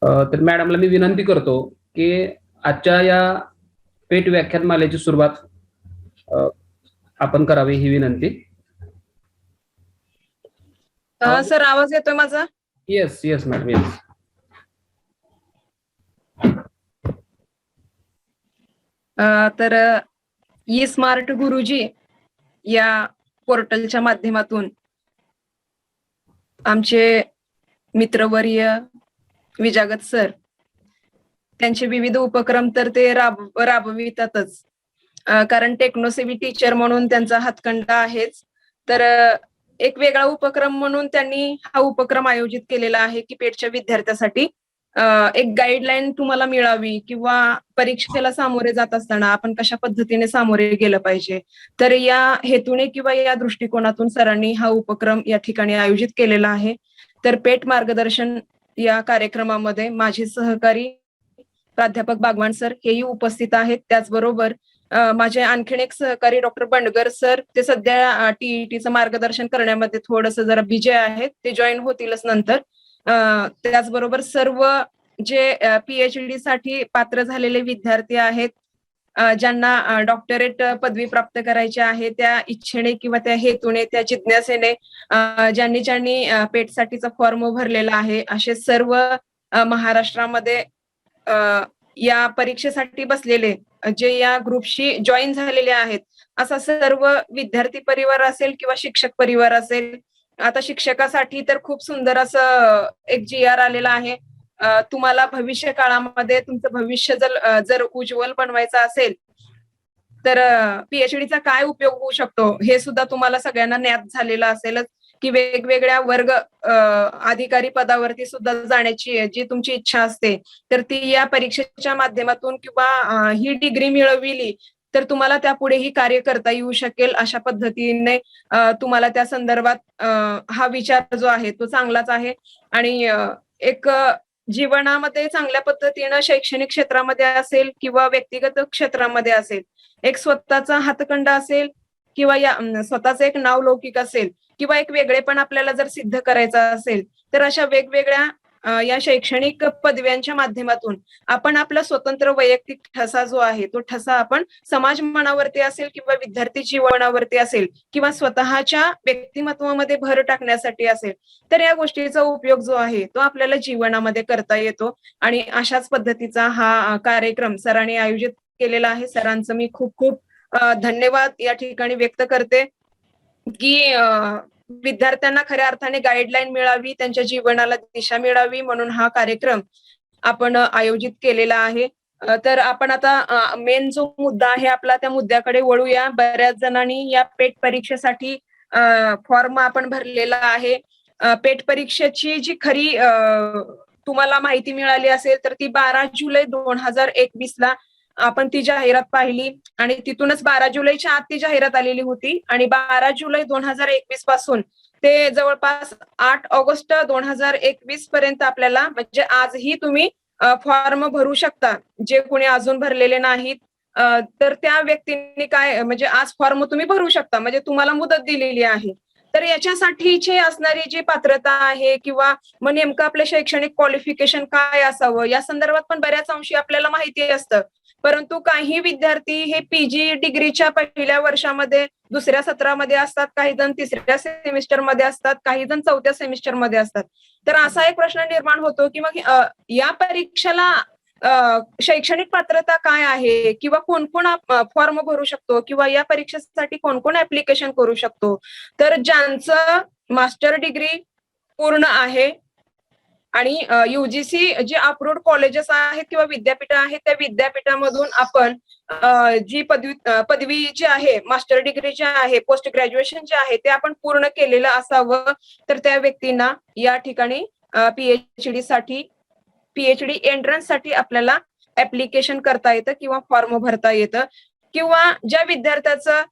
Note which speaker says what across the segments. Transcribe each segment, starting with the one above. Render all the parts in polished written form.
Speaker 1: तर मॅडमला मी विनंती करतो की आजच्या या पेट व्याख्यानमालेची सुरुवात अ, आपण करावी ही विनंती.
Speaker 2: सर आवाज येतोय माझा?
Speaker 1: Yes yes madam yes.
Speaker 2: तर ई स्मार्ट गुरुजी या पोर्टलच्या माध्यमातून आमचे मित्रवर्य विजागत सर त्यांचे विविध उपक्रम तर ते राबवितातच, कारण टेक्नोसेवी टीचर म्हणून त्यांचा हातखंडा आहेच. तर एक वेगळा उपक्रम म्हणून त्यांनी हा उपक्रम आयोजित केलेला आहे की पेटच्या विद्यार्थ्यासाठी एक गाईडलाईन तुम्हाला मिळावी किंवा परीक्षेला सामोरे जात असताना आपण कशा पद्धतीने सामोरे गेलं पाहिजे. तर या हेतूने किंवा या दृष्टिकोनातून सरांनी हा उपक्रम या ठिकाणी आयोजित केलेला आहे. तर पेट मार्गदर्शन या कार्यक्रमामध्ये माझे सहकारी प्राध्यापक बागवान सर हेही उपस्थित आहेत. त्याचबरोबर माझे आणखीन एक सहकारी डॉक्टर बंडगर सर, ते सध्या टीईटीचं मार्गदर्शन करण्यामध्ये थोडंसं जरा बिजी आहेत, ते जॉईन होतीलच नंतर. त्याचबरोबर सर्व जे पीएचडी साठी पात्र झालेले विद्यार्थी आहेत, ज्यांना डॉक्टरेट पदवी प्राप्त करायची आहे, त्या इच्छेने किंवा त्या हेतूने, त्या जिज्ञासेने ज्यांनी ज्यांनी पेटसाठीचा फॉर्म भरलेला आहे, असे सर्व महाराष्ट्रामध्ये या परीक्षेसाठी बसलेले जे या ग्रुपशी जॉईन झालेले आहेत, असा सर्व विद्यार्थी परिवार असेल किंवा शिक्षक परिवार असेल. आता शिक्षकासाठी तर खूप सुंदर असं एक GR आलेला आहे. तुम्हाला भविष्य काळामध्ये तुमचं भविष्य जर उज्ज्वल बनवायचं असेल तर पीएचडीचा काय उपयोग होऊ शकतो हे सुद्धा तुम्हाला सगळ्यांना ज्ञात झालेलं असेलच, की वेगवेगळ्या वर्ग अधिकारी पदावरती सुद्धा जाण्याची जी तुमची इच्छा असते, तर ती या परीक्षेच्या माध्यमातून किंवा ही डिग्री मिळविली तर तुम्हाला त्यापुढेही कार्य करता येऊ शकेल. अशा पद्धतीने तुम्हाला त्या संदर्भात हा विचार जो आहे तो चांगलाच आहे. आणि एक जीवनामध्ये चांगल्या पद्धतीनं शैक्षणिक क्षेत्रामध्ये असेल किंवा व्यक्तिगत क्षेत्रामध्ये असेल, एक स्वतःचा हातखंडा असेल किंवा या स्वतःचं एक नाव लौकिक असेल किंवा एक वेगळेपण आपल्याला जर सिद्ध करायचं असेल, तर अशा वेगवेगळ्या या शैक्षणिक पदव्यांच्या माध्यमातून आपण आपला स्वतंत्र वैयक्तिक ठसा जो आहे तो ठसा आपण समाज मनावरती असेल किंवा विद्यार्थी जीवनावरती असेल किंवा स्वतःच्या व्यक्तिमत्वामध्ये भर टाकण्यासाठी असेल, तर या गोष्टीचा उपयोग जो आहे तो आपल्याला जीवनामध्ये करता येतो. आणि अशाच पद्धतीचा हा कार्यक्रम सरांनी आयोजित केलेला आहे. सरांचं मी खूप खूप धन्यवाद या ठिकाणी व्यक्त करते की विद्यार्थ्यांना खऱ्या अर्थाने गाईडलाईन मिळावी, त्यांच्या जीवनाला दिशा मिळावी म्हणून हा कार्यक्रम आपण आयोजित केलेला आहे. तर आपण आता मेन जो मुद्दा आहे आपला त्या मुद्द्याकडे वळूया. बऱ्याच जणांनी या पेट परीक्षेसाठी फॉर्म आपण भरलेला आहे. पेट परीक्षेची जी खरी तुम्हाला माहिती मिळाली असेल तर ती 12 जुलै 2021 ला आपण ती जाहिरात पाहिली आणि तिथूनच 12 जुलैच्या आत ती जाहिरात आलेली होती आणि 12 जुलै 2021 पासून ते जवळपास 8 ऑगस्ट 2021 पर्यंत आपल्याला म्हणजे आजही तुम्ही फॉर्म भरू शकता. जे कोणी अजून भरलेले नाहीत तर त्या व्यक्तींनी काय म्हणजे आज फॉर्म तुम्ही भरू शकता, म्हणजे तुम्हाला मुदत दिलेली आहे. तर याच्यासाठीची असणारी जी पात्रता आहे किंवा मग नेमकं आपलं शैक्षणिक क्वालिफिकेशन काय असावं या संदर्भात पण बऱ्याच अंशी आपल्याला माहिती असतं. परंतु काही विद्यार्थी हे पीजी डिग्रीच्या पहिल्या वर्षामध्ये, दुसऱ्या सत्रामध्ये असतात, काही जण तिसऱ्या सेमिस्टरमध्ये असतात, काही जण चौथ्या सेमिस्टरमध्ये असतात. तर असा एक प्रश्न निर्माण होतो की मग या परीक्षेला शैक्षणिक पात्रता काय आहे किंवा कोण कोण फॉर्म भरू शकतो किंवा या परीक्षेसाठी कोण कोण ऍप्लिकेशन करू शकतो. तर ज्यांचं मास्टर डिग्री पूर्ण आहे आणि युजीसी जे अप्रूव्ड कॉलेजेस आहेत किंवा विद्यापीठ आहेत त्या विद्यापीठामधून आपण जी पदवी जी आहे, मास्टर डिग्री जी आहे, पोस्ट ग्रॅज्युएशन जे आहे ते आपण पूर्ण केलेलं असावं. तर त्या व्यक्तींना या ठिकाणी पीएचडी एंट्रन्स साठी आपल्याला ऍप्लिकेशन करता येतं किंवा फॉर्म भरता येतं. किंवा ज्या विद्यार्थ्याचं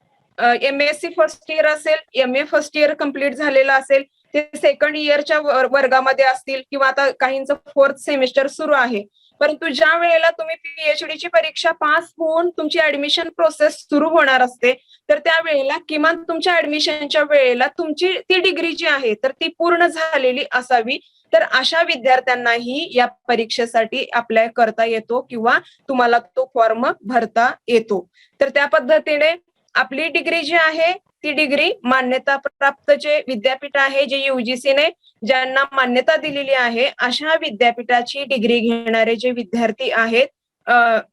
Speaker 2: MSc फर्स्ट इयर असेल, MA फर्स्ट इयर कम्प्लीट झालेलं असेल, ते सेकंड इयरच्या वर्गामध्ये असतील किंवा आता काहींचं 4th सेमिस्टर सुरू आहे, परंतु ज्या वेळेला तुम्ही पीएचडीची परीक्षा पास होऊन तुमची ऍडमिशन प्रोसेस सुरू होणार असते, तर त्यावेळेला किमान तुमच्या ऍडमिशनच्या वेळेला तुमची ती डिग्री जी आहे तर ती पूर्ण झालेली असावी. तर अशा विद्यार्थ्यांनाही या परीक्षेसाठी अप्लाय करता येतो किंवा तुम्हाला तो फॉर्म भरता येतो. तर त्या पद्धतीने आपली डिग्री जी आहे ती डिग्री मान्यता प्राप्त जे विद्यापीठ आहे, जे युजीसीने ज्यांना मान्यता दिलेली आहे, अशा विद्यापीठाची डिग्री घेणारे जे विद्यार्थी आहेत,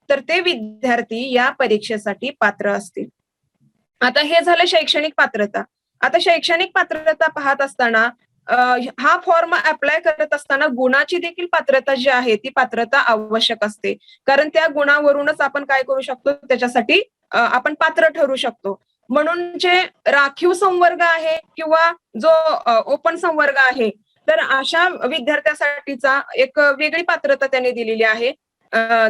Speaker 2: तर ते विद्यार्थी या परीक्षेसाठी पात्र असतील. आता हे झालं शैक्षणिक पात्रता. आता शैक्षणिक पात्रता पाहत असताना हा फॉर्म अप्लाय करत असताना गुणाची देखील पात्रता जी आहे ती पात्रता आवश्यक असते. कारण त्या गुणावरूनच आपण काय करू शकतो, त्याच्यासाठी आपण पात्र ठरू शकतो. म्हणून जे राखीव संवर्ग आहे किंवा जो ओपन संवर्ग आहे, तर अशा विद्यार्थ्यासाठीचा एक वेगळी पात्रता त्यांनी दिलेली आहे.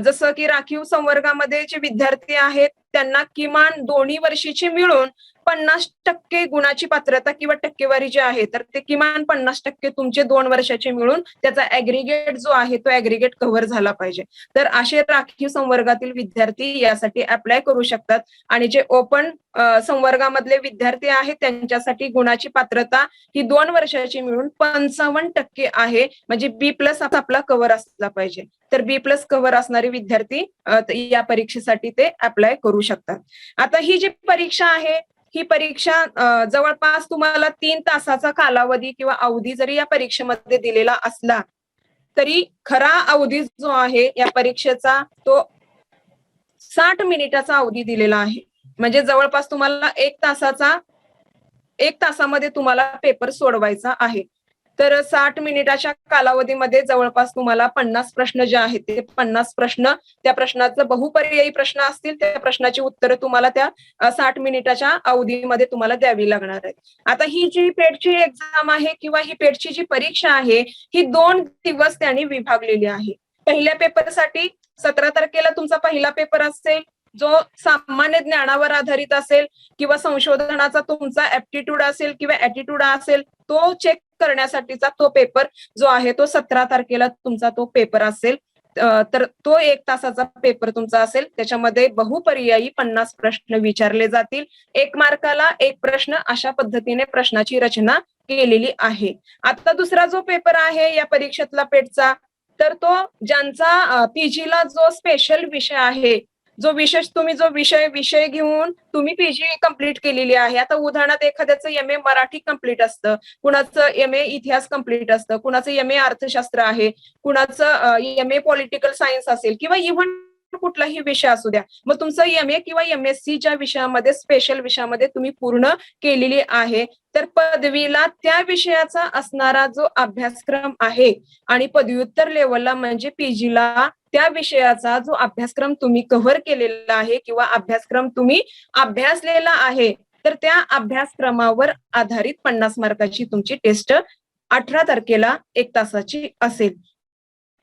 Speaker 2: जसं की राखीव संवर्गामध्ये जे विद्यार्थी आहेत त्यांना किमान दोन्ही वर्षीची मिळून 50% गुणाची पात्रता किंवा टक्केवारी जी आहे, तर ते किमान 50% तुमचे 2 वर्षाचे मिळून त्याचा ऍग्रीगेट जो आहे तो ऍग्रीगेट कव्हर झाला पाहिजे. तर असे राखीव संवर्गातील विद्यार्थी यासाठी अप्लाय करू शकतात. आणि जे ओपन संवर्गामधले विद्यार्थी आहेत त्यांच्यासाठी गुणाची पात्रता ही 2 वर्षाची मिळून 55% आहे. म्हणजे B+ आपला कव्हर असला पाहिजे. तर B+ कव्हर असणारे विद्यार्थी या परीक्षेसाठी ते अप्लाय करू शकतात. आता ही जी परीक्षा आहे ही परीक्षा जवळपास तुम्हाला 3 तासाचा कालावधी किंवा अवधी जरी या परीक्षेमध्ये दिलेला असला तरी खरा अवधी जो आहे या परीक्षेचा तो 60 मिनिटाचा अवधी दिलेला आहे. म्हणजे जवळपास तुम्हाला 1 तासामध्ये तुम्हाला पेपर सोडवायचा आहे. तर 60 मिनिटाच्या कालावधीमध्ये जवळपास तुम्हाला 50 प्रश्न जे आहेत ते 50 प्रश्न, त्या प्रश्नाचं बहुपर्यायी प्रश्न असतील, त्या प्रश्नाची उत्तरं तुम्हाला त्या 60 मिनिटाच्या अवधीमध्ये तुम्हाला द्यावी लागणार आहेत. आता ही जी पेटची एक्झाम आहे किंवा ही पेटची जी परीक्षा आहे ही 2 दिवस त्यांनी विभागलेली आहे. पहिल्या पेपरसाठी 17 तारखेला तुमचा पहिला पेपर असेल, जो सामान्य ज्ञानावर आधारित असेल किंवा संशोधनाचा तुमचा ऍप्टिट्यूड असेल किंवा ऍटिट्यूड असेल, तो चेक करण्यासाठीचा तो पेपर जो आहे तो 17 तारखेला तुमचा तो पेपर असेल. तर तो 1 तासाचा पेपर तुमचा असेल. त्याच्यामध्ये बहुपर्यायी 50 प्रश्न विचारले जातील. 1 मार्काला 1 प्रश्न, अशा पद्धतीने प्रश्नाची रचना केलेली आहे. आता दुसरा जो पेपर आहे या परीक्षेतला पेटचा, तर तो ज्यांचा पीजीला जो स्पेशल विषय आहे, जो विषय घेऊन तुम्ही पीजी कंप्लीट केलेली आहे. आता उदाहरणार्थ एखाद्याचं MA मराठी कंप्लीट असतं, कुणाचं MA इतिहास कंप्लीट असतं, कुणाचं MA अर्थशास्त्र आहे, कुणाचं MA पॉलिटिकल सायन्स असेल किंवा इव्हन कुठलाही विषय असू द्या. मग तुमचं MA किंवा MSc ज्या विषयामध्ये स्पेशल विषयामध्ये तुम्ही पूर्ण केलेली आहे, तर पदवीला त्या विषयाचा असणारा जो अभ्यासक्रम आहे आणि पदव्युत्तर लेवलला म्हणजे पीजीला त्या विषयाचा जो अभ्यासक्रम तुम्ही कव्हर केलेला आहे किंवा अभ्यासक्रम तुम्ही अभ्यासलेला आहे, तर त्या अभ्यासक्रमावर आधारित 50 मार्काची तुमची टेस्ट 18 तारखेला 1 तासाची असेल.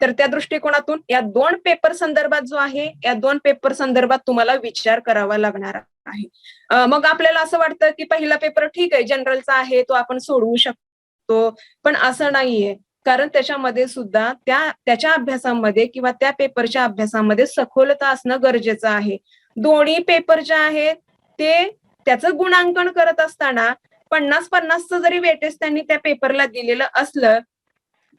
Speaker 2: तर त्या दृष्टिकोनातून या 2 पेपर संदर्भात जो आहे, या 2 पेपर संदर्भात तुम्हाला विचार करावा लागणार आहे. मग आपल्याला असं वाटतं की पहिला पेपर ठीक आहे, जनरलचा आहे, तो आपण सोडवू शकतो, पण असं नाहीये. कारण त्याच्यामध्ये सुद्धा त्याच्या अभ्यासामध्ये किंवा त्या पेपरच्या अभ्यासामध्ये सखोलता असणं गरजेचं आहे. दोन्ही पेपर जे आहेत ते त्याचं गुणांकन करत असताना 50-50चं जरी वेटेज त्यांनी त्या पेपरला दिलेलं असलं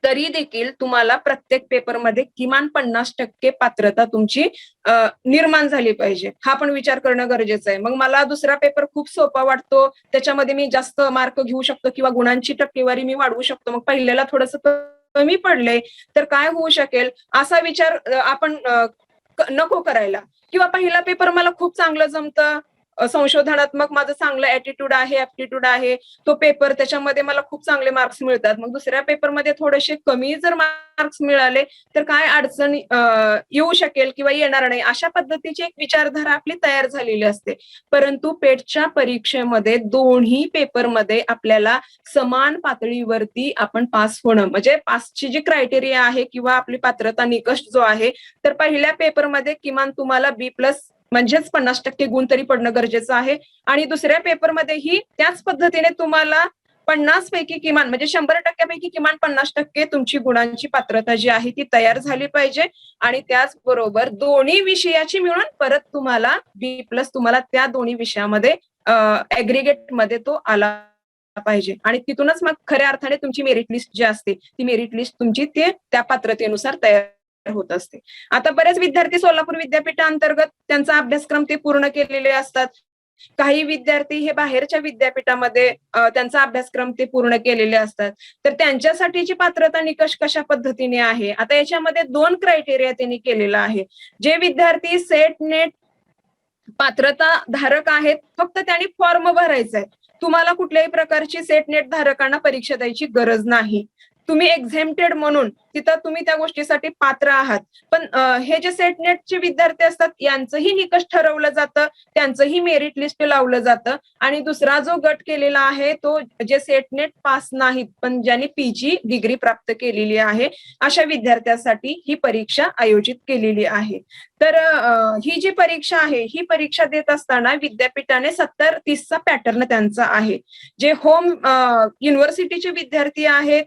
Speaker 2: तरी देखील तुम्हाला प्रत्येक पेपरमध्ये किमान 50% पात्रता तुमची निर्माण झाली पाहिजे. हा पण विचार करणं गरजेचं आहे. मग मला दुसरा पेपर खूप सोपा वाटतो, त्याच्यामध्ये मी जास्त मार्क घेऊ शकतो किंवा गुणांची टक्केवारी मी वाढवू शकतो, मग पहिल्याला थोडंसं कमी पडले तर काय होऊ शकेल, असा विचार आपण नको करायला. किंवा पहिला पेपर मला खूप चांगलं जमतं, संशोधनात्मक माझं चांगलं ऍटिट्यूड आहे, ऍप्टिट्यूड आहे, तो पेपर त्याच्यामध्ये मला खूप चांगले मार्क्स मिळतात. मग दुसऱ्या पेपरमध्ये थोडेसे कमी जर मार्क्स मिळाले तर काय अडचण येऊ शकेल किंवा येणार नाही, अशा पद्धतीची एक विचारधारा आपली तयार झालेली असते. परंतु पेटच्या परीक्षेमध्ये दोन्ही पेपरमध्ये आपल्याला समान पातळीवरती आपण पास होणं, म्हणजे पासची जी क्रायटेरिया आहे किंवा आपली पात्रता निकष जो आहे, तर पहिल्या पेपरमध्ये किमान तुम्हाला B+ म्हणजेच 50% गुण तरी पडणं गरजेचं आहे. आणि दुसऱ्या पेपरमध्येही त्याच पद्धतीने तुम्हाला 50 पैकी किमान म्हणजे 100% किमान 50% तुमची गुणांची पात्रता जी आहे ती तयार झाली पाहिजे. आणि त्याचबरोबर दोन्ही विषयाची मिळून परत तुम्हाला B+ तुम्हाला त्या दोन्ही विषयामध्ये ऍग्रीगेट मध्ये तो आला पाहिजे आणि तिथूनच मग खऱ्या अर्थाने तुमची मेरिट लिस्ट जी असते ती मेरिट लिस्ट तुमची ते त्या पात्रतेनुसार तयार होत असते. आता बरेच विद्यार्थी सोलापूर विद्यापीठाअंतर्गत त्यांचा अभ्यासक्रम ते पूर्ण केलेले असतात. काही विद्यार्थी हे बाहेरच्या विद्यापीठामध्ये त्यांचा अभ्यासक्रम ते पूर्ण केलेले असतात. तर त्यांच्यासाठीची पात्रता निकष कशा पद्धतीने आहे, आता याच्यामध्ये 2 क्रायटेरिया त्यांनी केलेला आहे. जे विद्यार्थी सेट नेट पात्रता धारक आहेत फक्त त्यांनी फॉर्म भरायचा आहे. तुम्हाला कुठल्याही प्रकारची सेट नेट धारकांना परीक्षा द्यायची गरज नाही. तुम्ही एक्झेम्प्टेड म्हणून तिथं तुम्ही त्या गोष्टीसाठी पात्र आहात. पण हे जे सेट नेटचे विद्यार्थी असतात यांचंही निकष ठरवलं जातं, त्यांचंही मेरिट लिस्ट लावलं जातं आणि दुसरा जो गट केलेला आहे तो जे सेट नेट पास नाहीत पण ज्यांनी पीजी डिग्री प्राप्त केलेली आहे अशा विद्यार्थ्यांसाठी ही परीक्षा आयोजित केलेली आहे. तर ही जी परीक्षा आहे ही परीक्षा देत असताना विद्यापीठाने 70-30चा पॅटर्न त्यांचा आहे. जे होम युनिव्हर्सिटीचे विद्यार्थी आहेत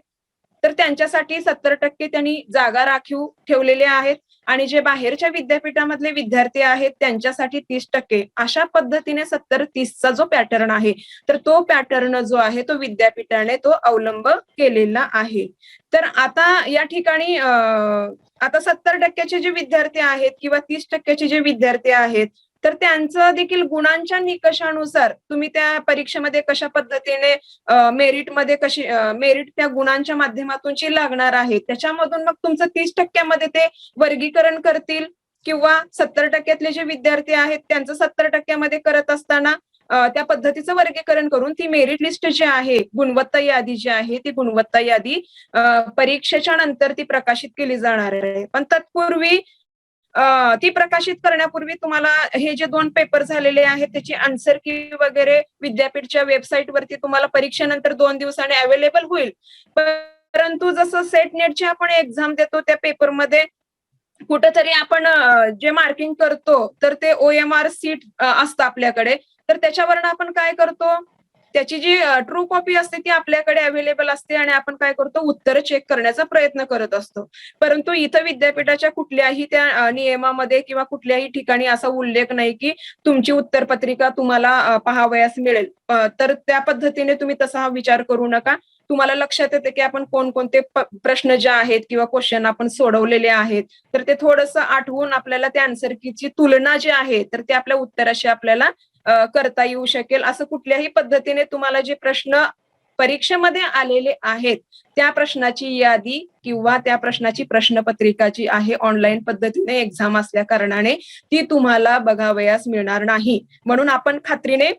Speaker 2: तर त्यांच्यासाठी 70% त्यांनी जागा राखीव ठेवलेल्या आहेत आणि जे बाहेरच्या विद्यापीठामधले विद्यार्थी आहेत त्यांच्यासाठी 30%. अशा पद्धतीने 70-30चा जो पॅटर्न आहे तर तो पॅटर्न जो आहे तो विद्यापीठाने तो अवलंब केलेला आहे. तर आता या ठिकाणी आता 70%चे जे विद्यार्थी आहेत किंवा 30%चे जे विद्यार्थी आहेत तर त्यांचं देखील गुणांच्या निकषानुसार तुम्ही त्या परीक्षेमध्ये कशा पद्धतीने मेरिटमध्ये कशी मेरिट त्या गुणांच्या माध्यमातूनची लागणार आहे त्याच्यामधून मग तुमचं 30%मध्ये ते वर्गीकरण करतील किंवा 70%तले जे विद्यार्थी आहेत त्यांचं 70%मध्ये करत असताना त्या पद्धतीचं वर्गीकरण करून ती मेरिट लिस्ट जी आहे गुणवत्ता यादी जी आहे ती गुणवत्ता यादी परीक्षेच्या नंतर ती प्रकाशित केली जाणार आहे. पण तत्पूर्वी ती प्रकाशित करण्यापूर्वी तुम्हाला हे जे 2 पेपर झालेले आहेत त्याची आन्सर की वगैरे विद्यापीठच्या वेबसाईट वरती तुम्हाला परीक्षेनंतर 2 दिवसांनी अवेलेबल होईल. परंतु जसं सेट नेटची आपण एक्झाम देतो त्या पेपरमध्ये कुठेतरी आपण जे मार्किंग करतो तर ते OMR सीट असतं आपल्याकडे तर त्याच्यावरनं आपण काय करतो त्याची जी ट्रू कॉपी असते ती आपल्याकडे अवेलेबल असते आणि आपण काय करतो उत्तर चेक करण्याचा प्रयत्न करत असतो. परंतु इथं विद्यापीठाच्या कुठल्याही त्या नियमामध्ये किंवा कुठल्याही ठिकाणी असा उल्लेख नाही की तुमची उत्तरपत्रिका तुम्हाला पाहावयास मिळेल. तर त्या पद्धतीने तुम्ही तसा विचार करू नका. तुम्हाला लक्षात येते की आपण कोणकोणते प्रश्न जे आहेत किंवा क्वेश्चन आपण सोडवलेले आहेत तर ते थोडंसं आठवून आपल्याला त्या आन्सर कीची तुलना जी आहे तर ते आपल्या उत्तराशी आपल्याला करता येऊ शकेल. असं कुठल्याही पद्धतीने तुम्हाला जे प्रश्न परीक्षेमध्ये आलेले आहेत त्या प्रश्नाची यादी किंवा त्या प्रश्नाची प्रश्नपत्रिका जी आहे ऑनलाईन पद्धतीने एक्झाम असल्या कारणाने ती तुम्हाला बघावयास मिळणार नाही. म्हणून आपण खात्रीने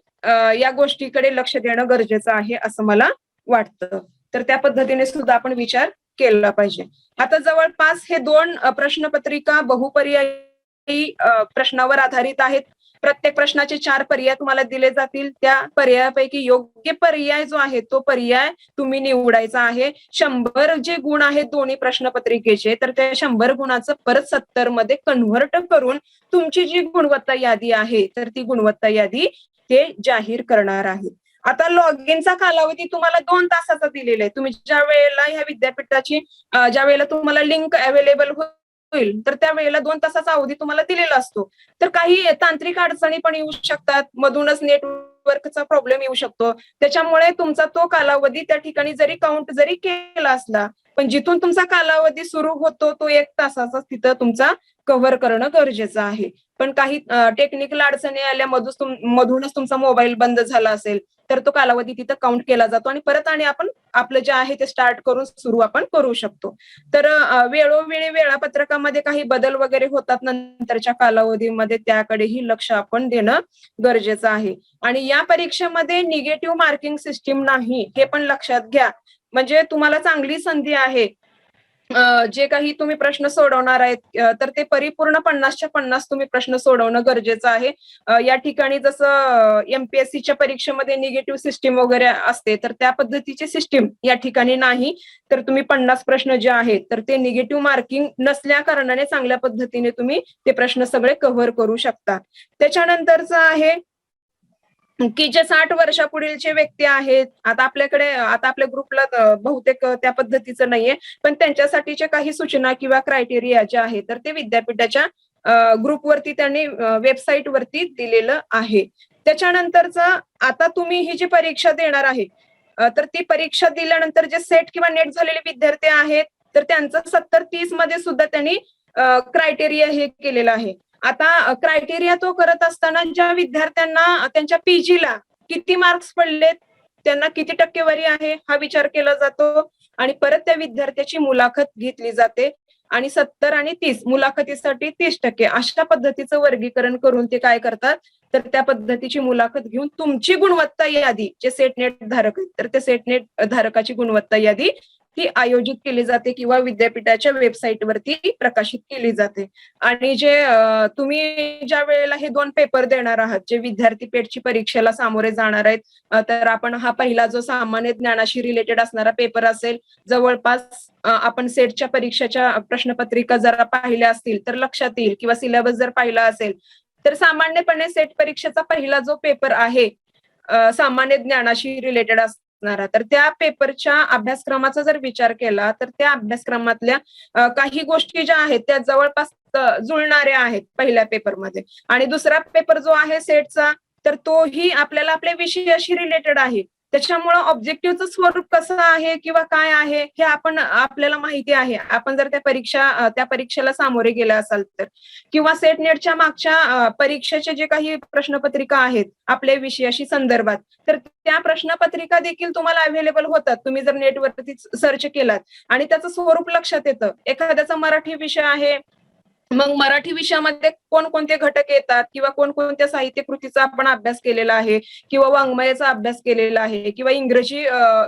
Speaker 2: या गोष्टीकडे लक्ष देणं गरजेचं आहे असं मला वाटतं. तर त्या पद्धतीने सुद्धा आपण विचार केला पाहिजे. आता जवळपास हे 2 प्रश्नपत्रिका बहुपर्यायी प्रश्नावर आधारित आहेत. प्रत्येक प्रश्नाचे 4 पर्याय तुम्हाला दिले जातील. त्या पर्यायापैकी योग्य पर्याय जो आहे तो पर्याय तुम्ही निवडायचा आहे. 100 जे गुण आहेत दोन्ही प्रश्नपत्रिकेचे तर त्या 100 गुणाचं परत 70 मध्ये कन्व्हर्ट करून तुमची जी गुणवत्ता यादी आहे तर ती गुणवत्ता यादी ते जाहीर करणार आहे. आता लॉग इनचा कालावधी तुम्हाला 2 तासाचा दिलेला आहे. तुम्ही ज्या वेळेला ह्या विद्यापीठाची ज्या वेळेला तुम्हाला लिंक अवेलेबल होईल तर त्या वेळेला 2 तासाचा अवधी तुम्हाला दिलेला असतो. तर काही तांत्रिक अडचणी पण येऊ शकतात, मधूनच नेटवर्कचा प्रॉब्लेम येऊ शकतो. त्याच्यामुळे तुमचा तो कालावधी त्या ठिकाणी जरी काउंट जरी केला असला पण जिथून तुमचा कालावधी सुरू होतो तो 1 तासाचा तिथं तुमचा कव्हर करणं गरजेचं आहे. पण काही टेक्निकल अडचणी आल्या मधूनच तुमचा मोबाईल बंद झाला असेल तर तो कालावधी तिथं काउंट केला जातो आणि परत आणि आपण आपलं जे आहे ते स्टार्ट करून सुरू आपण करू शकतो. तर वेळोवेळी वेळापत्रकामध्ये काही बदल वगैरे होतात नंतरच्या कालावधीमध्ये त्याकडेही लक्ष आपण देणं गरजेचं आहे. आणि या परीक्षेमध्ये निगेटिव्ह मार्किंग सिस्टीम नाही हे पण लक्षात घ्या. म्हणजे तुम्हाला चांगली संधी आहे. जे काही तुम्ही प्रश्न सोडवणार आहेत तर ते परिपूर्ण 50च्या 50 तुम्ही प्रश्न सोडवणं गरजेचं आहे. या ठिकाणी जसं MPSCच्या परीक्षेमध्ये निगेटिव्ह सिस्टीम वगैरे असते तर त्या पद्धतीची सिस्टीम या ठिकाणी नाही. तर तुम्ही 50 प्रश्न जे आहेत तर ते निगेटिव्ह मार्किंग नसल्या कारणाने चांगल्या पद्धतीने तुम्ही ते प्रश्न सगळे कव्हर करू शकता. त्याच्यानंतरचं आहे की जे 60 वर्षापुढीलचे व्यक्ती आहेत, आता आपल्या ग्रुपला बहुतेक त्या पद्धतीचं नाहीये पण त्यांच्यासाठीच्या काही सूचना किंवा क्रायटेरिया जे आहे तर ते विद्यापीठाच्या ग्रुपवरती त्यांनी वेबसाईट वरती दिलेलं आहे. त्याच्यानंतरचं आता तुम्ही ही जी परीक्षा देणार आहे तर ती परीक्षा दिल्यानंतर जे सेट किंवा नेट झालेले विद्यार्थी आहेत तर त्यांचं 70-30 मध्ये सुद्धा त्यांनी क्रायटेरिया हे केलेलं आहे. आता क्रायटेरिया तो करत असताना ज्या विद्यार्थ्यांना त्यांच्या पीजीला किती मार्क्स पडलेत, त्यांना किती टक्केवारी आहे हा विचार केला जातो आणि परत त्या विद्यार्थ्याची मुलाखत घेतली जाते आणि 70 आणि 30 मुलाखतीसाठी 30% अशा पद्धतीचं वर्गीकरण करून ते काय करतात तर त्या पद्धतीची मुलाखत घेऊन तुमची गुणवत्ता यादी जे सेट नेट धारक आहेत तर ते सेट नेट धारकाची गुणवत्ता यादी ही आयोजित केली जाते किंवा विद्यापीठाच्या वेबसाईटवरती प्रकाशित केली जाते. आणि जे तुम्ही ज्या वेळेला हे 2 पेपर देणार आहात जे विद्यार्थी पेटची परीक्षेला सामोरे जाणार आहेत तर आपण हा पहिला जो सामान्य ज्ञानाशी रिलेटेड असणारा पेपर असेल जवळपास आपण सेटच्या परीक्षेच्या प्रश्नपत्रिका जरा पाहिल्या असतील तर लक्षात येईल किंवा सिलेबस जर पाहिला असेल तर सामान्यपणे सेट परीक्षेचा पहिला जो पेपर आहे सामान्य ज्ञानाशी रिलेटेड असणारा तर त्या पेपरच्या अभ्यासक्रमाचा जर विचार केला तर त्या अभ्यासक्रमातल्या काही गोष्टी ज्या आहेत त्या जवळपास जुळणाऱ्या आहेत पहिल्या पेपरमध्ये आणि दुसरा पेपर जो आहे सेटचा तर तोही आपल्याला आपल्या विषयाशी रिलेटेड आहे. त्याच्यामुळं ऑब्जेक्टिव्हचं स्वरूप कसं आहे किंवा काय आहे हे आपल्याला माहिती आहे. आपण जर त्या परीक्षेला सामोरे गेले असाल तर किंवा सेट नेटच्या मागच्या परीक्षेचे जे काही प्रश्नपत्रिका आहेत आपल्या विषयाशी संदर्भात तर त्या प्रश्नपत्रिका देखील तुम्हाला अवेलेबल होतात. तुम्ही जर नेटवरती सर्च केलात आणि त्याचं स्वरूप लक्षात येतं. एखाद्याचा मराठी विषय आहे मग मराठी विषयामध्ये कोणकोणते घटक येतात किंवा कोणकोणत्या साहित्य कृतीचा आपण अभ्यास केलेला आहे किंवा वाङ्मयाचा अभ्यास केलेला आहे किंवा इंग्रजी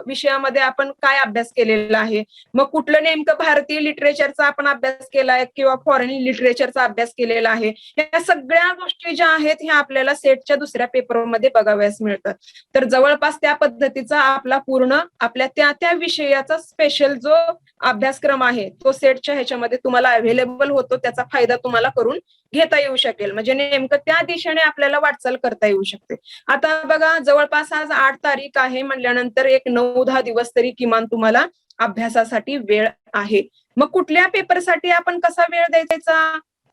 Speaker 2: विषयामध्ये आपण काय अभ्यास केलेला आहे मग कुठलं नेमकं भारतीय लिटरेचरचा आपण अभ्यास केलाय किंवा फॉरेन लिटरेचरचा अभ्यास केलेला आहे या सगळ्या गोष्टी ज्या आहेत ह्या आपल्याला सेटच्या दुसऱ्या पेपरमध्ये बघाव्यास मिळतात. तर जवळपास त्या पद्धतीचा आपला पूर्ण आपल्या त्या विषयाचा स्पेशल जो अभ्यासक्रम आहे तो सेटच्या ह्याच्यामध्ये तुम्हाला अवेलेबल होतो. त्याचा फायदा तुम्हाला करून घेता येऊ शकेल म्हणजे नेमकं त्या दिशेने आपल्याला वाटचाल करता येऊ शकते. आता बघा जवळपास आज 8 तारीख आहे म्हणल्यानंतर एक 9-10 दिवस तरी किमान तुम्हाला अभ्यासासाठी वेळ आहे. मग कुठल्या पेपरसाठी आपण कसा वेळ द्यायचा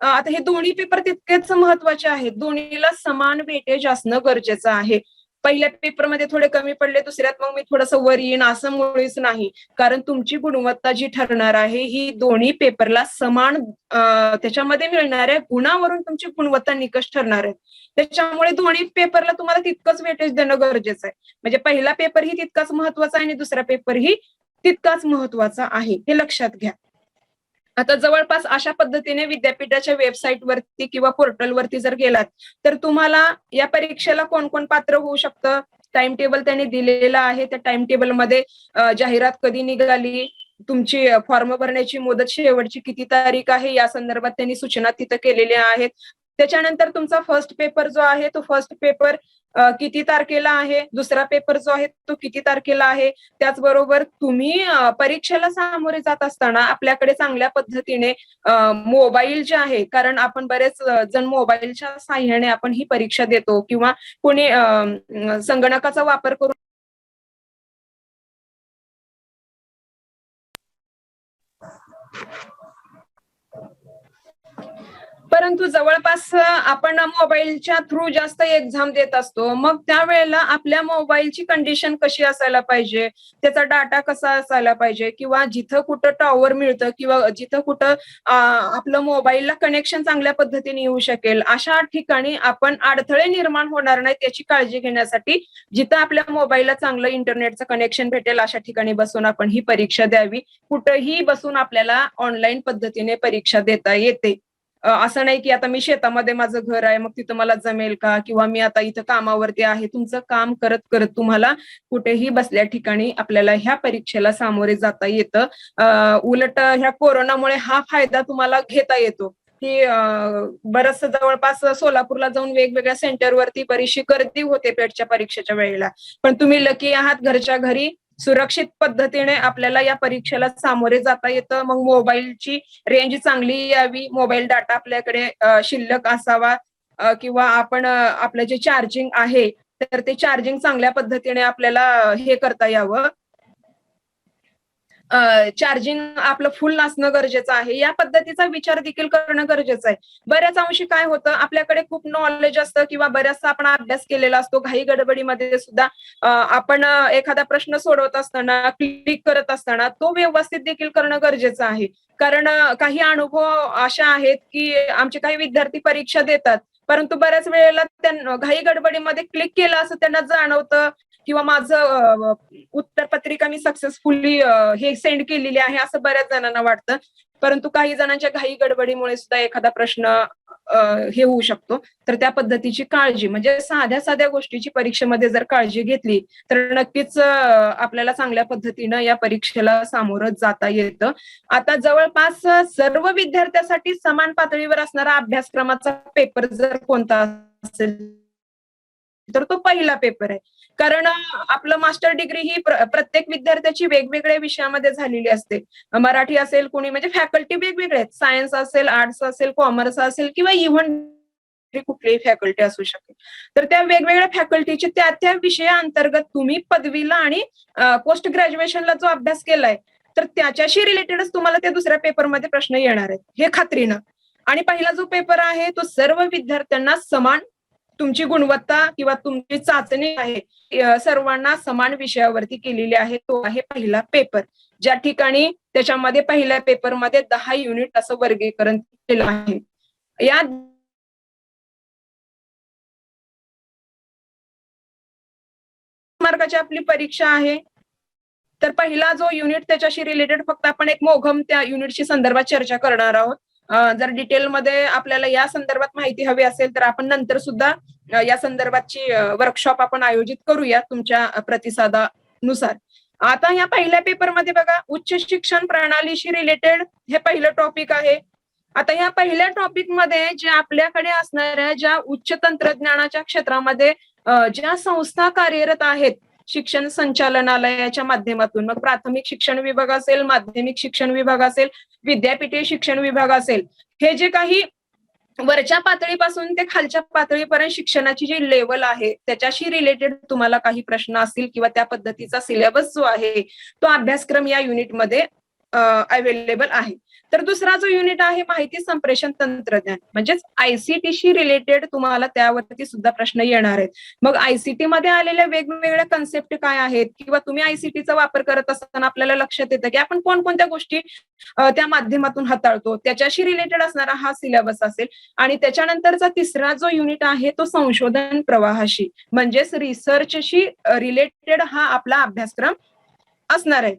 Speaker 2: आता हे दोन्ही पेपर तितकेच महत्वाचे आहेत. दोन्हीला समान वेटेज असणं गरजेचं आहे. पहिल्या पेपरमध्ये थोडे कमी पडले दुसऱ्यात मग मी थोडंसं वर येईन असं मुळीच नाही कारण तुमची गुणवत्ता जी ठरणार आहे ही दोन्ही पेपरला समान त्याच्यामध्ये मिळणाऱ्या गुणावरून तुमची गुणवत्ता निकष ठरणार आहे. त्याच्यामुळे दोन्ही पेपरला तुम्हाला तितकंच वेटेज देणं गरजेचं आहे. म्हणजे पहिला पेपर ही तितकाच महत्वाचा आहे आणि दुसरा पेपर ही तितकाच महत्वाचा आहे हे लक्षात घ्या. आता जवळपास अशा पद्धतीने विद्यापीठाच्या वेबसाईटवरती किंवा पोर्टलवरती जर गेलात तर तुम्हाला या परीक्षेला कोण कोण पात्र होऊ शकतं टाइम टेबल त्यांनी दिलेला आहे. त्या टाइम टेबलमध्ये जाहिरात कधी निघाली तुमची फॉर्म भरण्याची मुदत शेवटची किती तारीख आहे या संदर्भात त्यांनी सूचना तिथं केलेल्या आहेत. त्याच्यानंतर तुमचा फर्स्ट पेपर जो आहे तो फर्स्ट पेपर किती तारखेला आहे दुसरा पेपर जो आहे तो किती तारखेला आहे. त्याचबरोबर तुम्ही परीक्षेला सामोरे जात असताना आपल्याकडे चांगल्या पद्धतीने मोबाईल जे आहे कारण आपण बरेच जण मोबाईलच्या साह्याने आपण ही परीक्षा देतो किंवा कोणी संगणकाचा वापर करून परंतु जवळपास आपण मोबाईलच्या थ्रू जास्त एक्झाम देत असतो. मग त्यावेळेला आपल्या मोबाईलची कंडिशन कशी असायला पाहिजे त्याचा डाटा कसा असायला पाहिजे किंवा जिथं कुठं टॉवर मिळतं किंवा जिथं कुठं आपलं मोबाईलला कनेक्शन चांगल्या पद्धतीने येऊ शकेल अशा ठिकाणी आपण अडथळे निर्माण होणार नाहीत याची काळजी घेण्यासाठी जिथं आपल्या मोबाईलला चांगलं इंटरनेटचं कनेक्शन भेटेल अशा ठिकाणी बसून आपण ही परीक्षा द्यावी. कुठंही बसून आपल्याला ऑनलाईन पद्धतीने परीक्षा देता येते. असं नाही की आता मी शेतामध्ये माझं घर आहे मग तिथं मला जमेल का किंवा मी आता इथं कामावरती आहे. तुमचं काम करत करत तुम्हाला कुठेही बसल्या ठिकाणी आपल्याला ह्या परीक्षेला सामोरे जाता येतं. उलट ह्या कोरोनामुळे हा फायदा तुम्हाला घेता येतो की बरंच जवळपास सोलापूरला जाऊन वेगवेगळ्या सेंटरवरती बरीचशी गर्दी होते पेटच्या परीक्षेच्या वेळेला पण तुम्ही लकी आहात घरच्या घरी सुरक्षित पद्धतीने आपल्याला या परीक्षेला सामोरे जाता येतं. मग मोबाईलची रेंज चांगली यावी मोबाईल डाटा आपल्याकडे शिल्लक असावा किंवा आपण आपलं जे चार्जिंग आहे तर ते चार्जिंग चांगल्या पद्धतीने आपल्याला हे करता यावं. चार्जिंग आपलं फुल असणं गरजेचं आहे. या पद्धतीचा विचार देखील करणं गरजेचं आहे. बऱ्याच अंशी काय होतं, आपल्याकडे खूप नॉलेज असतं किंवा बऱ्याचसा आपण अभ्यास केलेला असतो. घाई गडबडीमध्ये सुद्धा आपण एखादा प्रश्न सोडवत असताना, क्लिक करत असताना तो व्यवस्थित देखील करणं गरजेचं आहे. कारण काही अनुभव अशा आहेत, की आमचे काही विद्यार्थी परीक्षा देतात. परंतु बऱ्याच वेळेला त्या घाई गडबडीमध्ये क्लिक केलं असं त्यांना जाणवतं किंवा माझं उत्तरपत्रिका मी सक्सेसफुली हे सेंड केलेली आहे असं बऱ्याच जणांना वाटतं. परंतु काही जणांच्या घाई गडबडीमुळे सुद्धा एखादा प्रश्न हे होऊ शकतो. तर त्या पद्धतीची काळजी म्हणजे साध्या साध्या गोष्टीची परीक्षेमध्ये जर काळजी घेतली तर नक्कीच आपल्याला चांगल्या पद्धतीनं या परीक्षेला सामोरं जाता येतं. आता जवळपास सर्व विद्यार्थ्यांसाठी समान पातळीवर असणारा अभ्यासक्रमाचा पेपर जर कोणता असेल तर तो पहिला पेपर आहे. कारण आपलं मास्टर डिग्री ही प्रत्येक विद्यार्थ्याची वेगवेगळ्या विषयामध्ये झालेली असते. मराठी असेल कोणी म्हणजे फॅकल्टी वेगवेगळे आहेत. सायन्स असेल, आर्ट्स असेल, कॉमर्स असेल किंवा इव्हन कुठलीही फॅकल्टी असू शकेल. तर त्या वेगवेगळ्या फॅकल्टीचे त्या विषयाअंतर्गत तुम्ही पदवीला आणि पोस्ट ग्रॅज्युएशनला जो अभ्यास केलाय तर त्याच्याशी रिलेटेडच तुम्हाला त्या दुसऱ्या पेपरमध्ये प्रश्न येणार आहेत हे खात्रीनं. आणि पहिला जो पेपर आहे तो सर्व विद्यार्थ्यांना समान तुमची गुणवत्ता किंवा तुमची चाचणी आहे सर्वांना समान विषयावरती केलेली आहे. तो आहे पहिला पेपर, ज्या ठिकाणी त्याच्यामध्ये पहिल्या पेपरमध्ये 10 युनिट असं वर्गीकरण केलं आहे. या मार्काची आपली परीक्षा आहे. तर पहिला जो युनिट त्याच्याशी रिलेटेड फक्त आपण एक मोघम त्या युनिटशी संदर्भात चर्चा करणार आहोत. जर डिटेलमध्ये आपल्याला या संदर्भात माहिती हवी असेल तर आपण नंतर सुद्धा या संदर्भातची वर्कशॉप आपण आयोजित करूया तुमच्या प्रतिसादानुसार. आता या पहिल्या पेपरमध्ये बघा उच्च शिक्षण प्रणालीशी रिलेटेड हे पहिलं टॉपिक आहे. आता या पहिल्या टॉपिकमध्ये जे आपल्याकडे असणाऱ्या ज्या उच्च तंत्रज्ञानाच्या क्षेत्रामध्ये ज्या संस्था कार्यरत आहेत शिक्षण संचालनालयाच्या माध्यमातून, मग प्राथमिक शिक्षण विभाग असेल, माध्यमिक शिक्षण विभाग असेल, विद्यापीठीय शिक्षण विभाग असेल, हे जे काही वरच्या पातळीपासून ते खालच्या पातळीपर्यंत शिक्षणाची जी लेवल आहे त्याच्याशी रिलेटेड तुम्हाला काही प्रश्न असतील किंवा त्या पद्धतीचा सिलेबस जो आहे तो अभ्यासक्रम या युनिटमध्ये अवेलेबल आहे. तर दुसरा जो युनिट आहे माहिती संप्रेषण तंत्रज्ञान म्हणजेच आयसीटीशी रिलेटेड तुम्हाला त्यावरती सुद्धा प्रश्न येणार आहेत. मग आयसीटी मध्ये आलेल्या वेगवेगळ्या कन्सेप्ट काय आहेत किंवा तुम्ही आयसीटीचा वापर करत असताना आपल्याला लक्षात येतं की आपण कोणकोणत्या गोष्टी त्या माध्यमातून हाताळतो त्याच्याशी रिलेटेड असणारा हा सिलेबस असेल. आणि त्याच्यानंतरचा तिसरा जो युनिट आहे तो संशोधन प्रवाहाशी म्हणजेच रिसर्चशी रिलेटेड हा आपला अभ्यासक्रम असणार आहे.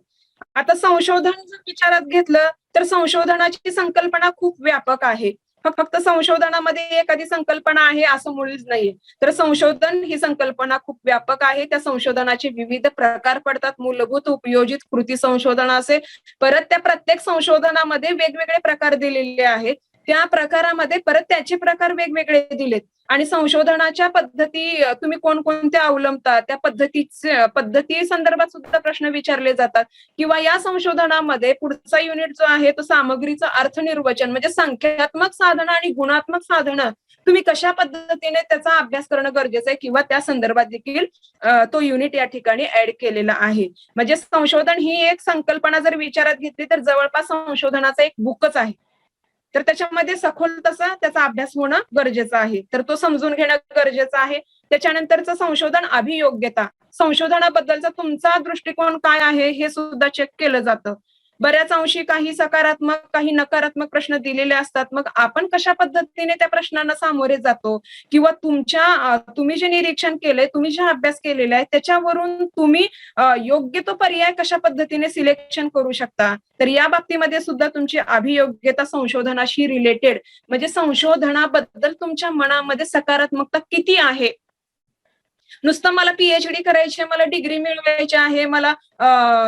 Speaker 2: आता संशोधन जर विचारात घेतलं तर संशोधनाची संकल्पना खूप व्यापक आहे. फक्त संशोधनामध्ये एखादी संकल्पना आहे असं मुळीच नाहीये. तर संशोधन ही संकल्पना खूप व्यापक आहे. त्या संशोधनाचे विविध प्रकार पडतात. मूलभूत उपयोजित कृती संशोधन असेल, परत त्या प्रत्येक संशोधनामध्ये वेगवेगळे प्रकार दिलेले आहेत. त्या प्रकारामध्ये परत त्याचे प्रकार वेगवेगळे दिलेत आणि संशोधनाच्या पद्धती तुम्ही कोणकोणत्या अवलंबता त्या पद्धती संदर्भात सुद्धा प्रश्न विचारले जातात. किंवा या संशोधनामध्ये पुढचा युनिट जो आहे तो सामग्रीचं अर्थनिर्वचन म्हणजे संख्यात्मक साधनं आणि गुणात्मक साधनं तुम्ही कशा पद्धतीने त्याचा अभ्यास करणं गरजेचं आहे किंवा त्या संदर्भात देखील तो युनिट या ठिकाणी ऍड केलेला आहे. म्हणजे संशोधन ही एक संकल्पना जर विचारात घेतली तर जवळपास संशोधनाचा एक बुकच आहे. तर त्याच्यामध्ये सखोल तसा त्याचा अभ्यास होणं गरजेचं आहे. तर तो समजून घेणं गरजेचं आहे. त्याच्यानंतरचं संशोधन अभियोग्यता, संशोधनाबद्दलचा तुमचा दृष्टिकोन काय आहे हे सुद्धा चेक केलं जातं. बऱ्याच अंशी काही सकारात्मक काही नकारात्मक प्रश्न दिलेले असतात. मग आपण कशा पद्धतीने त्या प्रश्नांना सामोरे जातो किंवा तुम्ही जे निरीक्षण केलंय तुम्ही जे अभ्यास केलेला आहे त्याच्यावरून तुम्ही योग्य तो पर्याय कशा पद्धतीने सिलेक्शन करू शकता. तर या बाबतीमध्ये सुद्धा तुमची अभियोग्यता संशोधनाशी रिलेटेड म्हणजे संशोधनाबद्दल तुमच्या मनामध्ये सकारात्मकता किती आहे. नुसतं मला पीएचडी करायची आहे, मला डिग्री मिळवायची आहे, मला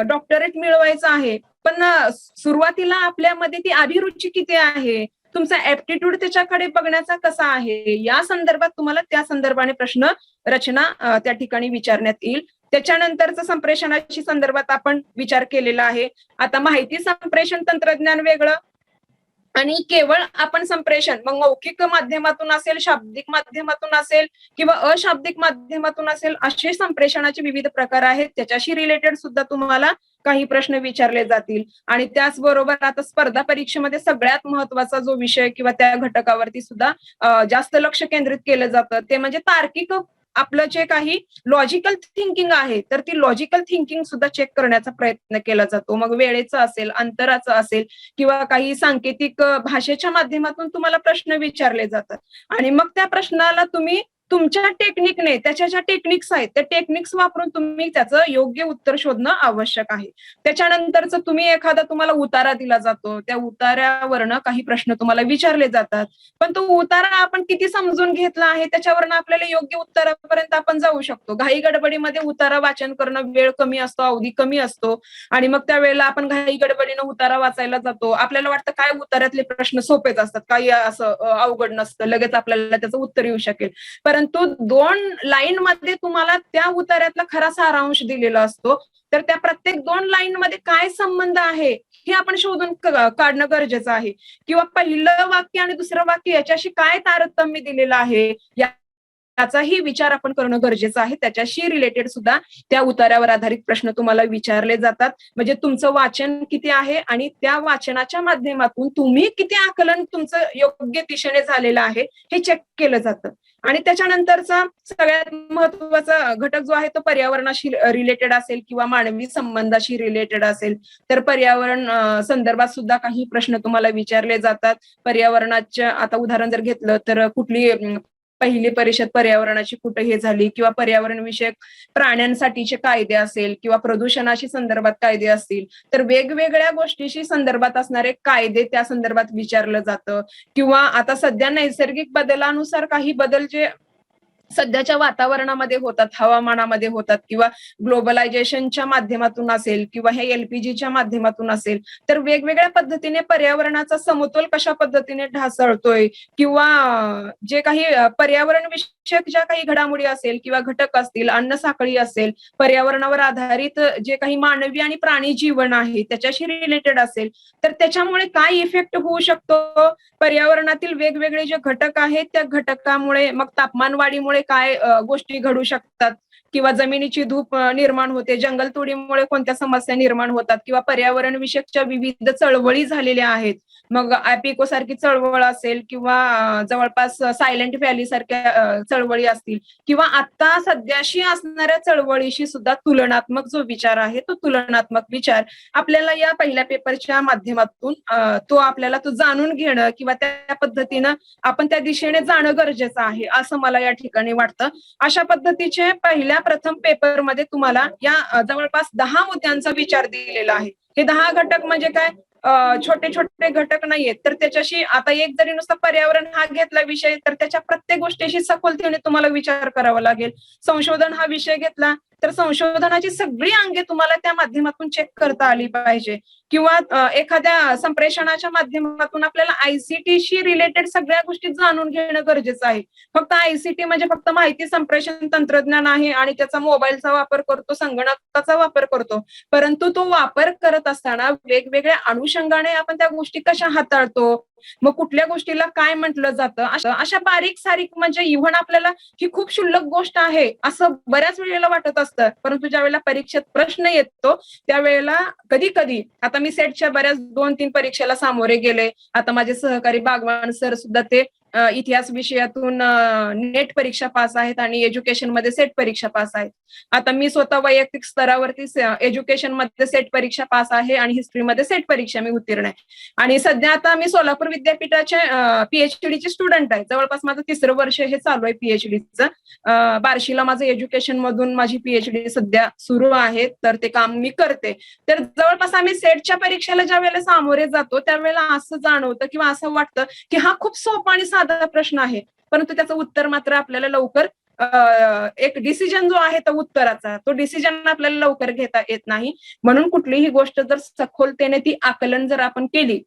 Speaker 2: डॉक्टरेट मिळवायचं आहे, पण सुरुवातीला आपल्यामध्ये ती अभिरुची किती आहे, तुमचा ऍप्टिट्यूड त्याच्याकडे बघण्याचा कसा आहे, या संदर्भात तुम्हाला त्या संदर्भाने प्रश्न रचना त्या ठिकाणी विचारण्यात येईल. त्याच्यानंतरचं संप्रेषणाशी संदर्भात आपण विचार केलेला आहे. आता माहिती संप्रेषण तंत्रज्ञान वेगळं आणि केवळ आपण संप्रेषण मग मौखिक माध्यमातून असेल, शाब्दिक माध्यमातून असेल किंवा अशाब्दिक माध्यमातून असेल असे संप्रेषणाचे विविध प्रकार आहेत. त्याच्याशी रिलेटेड सुद्धा तुम्हाला काही प्रश्न विचारले जातील. आणि त्याचबरोबर आता स्पर्धा परीक्षेमध्ये सगळ्यात महत्वाचा जो विषय किंवा त्या घटकावरती सुद्धा जास्त लक्ष केंद्रित केलं जातं ते म्हणजे तार्किक आपलं जे काही लॉजिकल थिंकिंग आहे तर ती लॉजिकल थिंकिंग सुद्धा चेक करण्याचा प्रयत्न केला जातो. मग वेळेचं असेल, अंतराचं असेल किंवा काही सांकेतिक भाषेच्या माध्यमातून तुम्हाला प्रश्न विचारले जातात आणि मग त्या प्रश्नाला तुम्ही तुमच्या टेक्निकने त्याच्या ज्या टेक्निक्स आहेत त्या टेक्निक्स वापरून तुम्ही त्याचं योग्य उत्तर शोधणं आवश्यक आहे. त्याच्यानंतरच तुम्हाला उतारा दिला जातो, त्या उतार्यावरनं काही प्रश्न तुम्हाला विचारले जातात, पण तो उतारा आपण किती समजून घेतला आहे त्याच्यावरनं आपल्याला योग्य उत्तरापर्यंत आपण जाऊ शकतो. घाई गडबडीमध्ये उतारा वाचन करणं, वेळ कमी असतो, अवधी कमी असतो आणि मग त्यावेळेला आपण घाई गडबडीनं उतारा वाचायला जातो. आपल्याला वाटतं काय उतार्यातले प्रश्न सोपेच असतात, काही असं अवघड नसतं, लगेच आपल्याला त्याचं उत्तर येऊ शकेल. परंतु 2 लाईन मध्ये तुम्हाला त्या उतार्यातला खरा सारांश दिलेला असतो. तर त्या प्रत्येक 2 लाईन मध्ये काय संबंध आहे हे आपण शोधून काढणं गरजेचं आहे. किंवा पहिलं वाक्य आणि दुसरं वाक्य याच्याशी काय तारतम्य दिलेलं आहे याचाही विचार आपण करणं गरजेचं आहे. त्याच्याशी रिलेटेड सुद्धा त्या उतार्यावर आधारित प्रश्न तुम्हाला विचारले जातात. म्हणजे तुमचं वाचन किती आहे आणि त्या वाचनाच्या माध्यमातून तुम्ही किती आकलन तुमचं योग्य दिशेने झालेलं आहे हे चेक केलं जातं. आणि त्याच्यानंतरचा सगळ्यात महत्वाचा घटक जो आहे तो पर्यावरणाशी रिलेटेड असेल किंवा मानवी संबंधाशी रिलेटेड असेल तर पर्यावरण संदर्भात सुद्धा काही प्रश्न तुम्हाला विचारले जातात. पर्यावरणाच्या आता उदाहरण जर घेतलं तर कुठली पहिली परिषद पर्यावरणाची कुठे हे झाली किंवा पर्यावरण विषयक प्राण्यांसाठीचे कायदे असेल किंवा प्रदूषणाशी संदर्भात कायदे असतील तर वेगवेगळ्या गोष्टीशी संदर्भात असणारे कायदे त्या संदर्भात विचारलं जातं. किंवा आता सध्या नैसर्गिक बदलानुसार काही बदल जे सध्याच्या वातावरणामध्ये होतात, हवामानामध्ये होतात किंवा ग्लोबलायझेशनच्या माध्यमातून असेल किंवा हे एलपीजीच्या माध्यमातून असेल तर वेगवेगळ्या पद्धतीने पर्यावरणाचा समतोल कशा पद्धतीने ढासळतोय किंवा जे काही पर्यावरण विषयक ज्या काही घडामोडी असेल किंवा घटक असतील, अन्न साखळी असेल, पर्यावरणावर आधारित जे काही मानवी आणि प्राणी जीवन आहे त्याच्याशी रिलेटेड असेल तर त्याच्यामुळे काय इफेक्ट होऊ शकतो, पर्यावरणातील वेगवेगळे जे घटक आहेत त्या घटकामुळे मग तापमान वाढीमुळे काय गोष्टी घडू शकतात किंवा जमिनीची धूप निर्माण होते, जंगलतोडीमुळे कोणत्या समस्या निर्माण होतात किंवा पर्यावरण विषयकच्या विविध चळवळी झालेल्या आहेत. मग ऍपिको सारखी चळवळ असेल किंवा जवळपास सायलेंट व्हॅली सारख्या चळवळी असतील किंवा आता सध्याशी असणाऱ्या चळवळीशी सुद्धा तुलनात्मक जो विचार आहे तो तुलनात्मक विचार आपल्याला या पहिल्या पेपरच्या माध्यमातून आपल्याला तो जाणून घेणं किंवा त्या पद्धतीनं आपण त्या दिशेने जाणं गरजेचं आहे असं मला या ठिकाणी वाटतं. अशा पद्धतीचे पहिल्या प्रथम पेपरमध्ये तुम्हाला या जवळपास 10 मुद्द्यांचा विचार दिलेला आहे. हे 10 घटक म्हणजे काय छोटे छोटे घटक नाहीयेत तर त्याच्याशी आता एक जरी नुसतं पर्यावरण हा घेतला विषय तर त्याच्या प्रत्येक गोष्टीशी सखोलतेने तुम्हाला विचार करावा लागेल. संशोधन हा विषय घेतला तर संशोधनाची सगळी अंगे तुम्हाला त्या माध्यमातून चेक करता आली पाहिजे किंवा एखाद्या संप्रेषणाच्या माध्यमातून आपल्याला आयसीटीशी रिलेटेड सगळ्या गोष्टी जाणून घेणं गरजेचं आहे. फक्त आयसीटी म्हणजे फक्त माहिती संप्रेषण तंत्रज्ञान आहे आणि त्याचा मोबाईलचा वापर करतो, संगणकाचा वापर करतो, परंतु तो वापर करत असताना वेगवेगळ्या अनुषंगाने आपण त्या गोष्टी कशा हाताळतो, मग कुठल्या गोष्टीला काय म्हटलं जातं, अशा बारीक सारीक म्हणजे इव्हन आपल्याला ही खूप क्षुल्लक गोष्ट आहे असं बऱ्याच वेळेला वाटत असतं, परंतु ज्या वेळेला परीक्षेत प्रश्न येतो त्यावेळेला कधी कधी आता मी सेटच्या बऱ्याच 2-3 परीक्षेला सामोरे गेले. आता माझे सहकारी बागवान सर सुद्धा ते इतिहास विषयातून नेट परीक्षा पास आहेत आणि एज्युकेशन मध्ये सेट परीक्षा पास आहेत. आता मी स्वतः वैयक्तिक स्तरावरती एज्युकेशन मध्ये सेट परीक्षा पास आहे आणि हिस्ट्रीमध्ये सेट परीक्षा मी उत्तीर्ण आहे. आणि सध्या आता मी सोलापूर विद्यापीठाचे पीएचडीचे स्टुडंट आहे. जवळपास माझं 3रं वर्ष हे चालू आहे पीएचडीचं. बार्शीला माझं एज्युकेशन मधून माझी पीएचडी सध्या सुरू आहे तर ते काम मी करते. तर जवळपास आम्ही सेटच्या परीक्षेला ज्या वेळेला सामोरे जातो त्यावेळेला असं जाणवतं किंवा असं वाटतं की हा खूप सोपा आणि साधा प्रश्न आहे, परंतु त्याचं उत्तर मात्र आपल्याला लवकर एक डिसिजन जो आहे तो उत्तराचा तो डिसिजन आपल्याला लवकर घेता येत नाही. म्हणून कुठलीही गोष्ट जर सखोलतेने ती आकलन जर आपण केली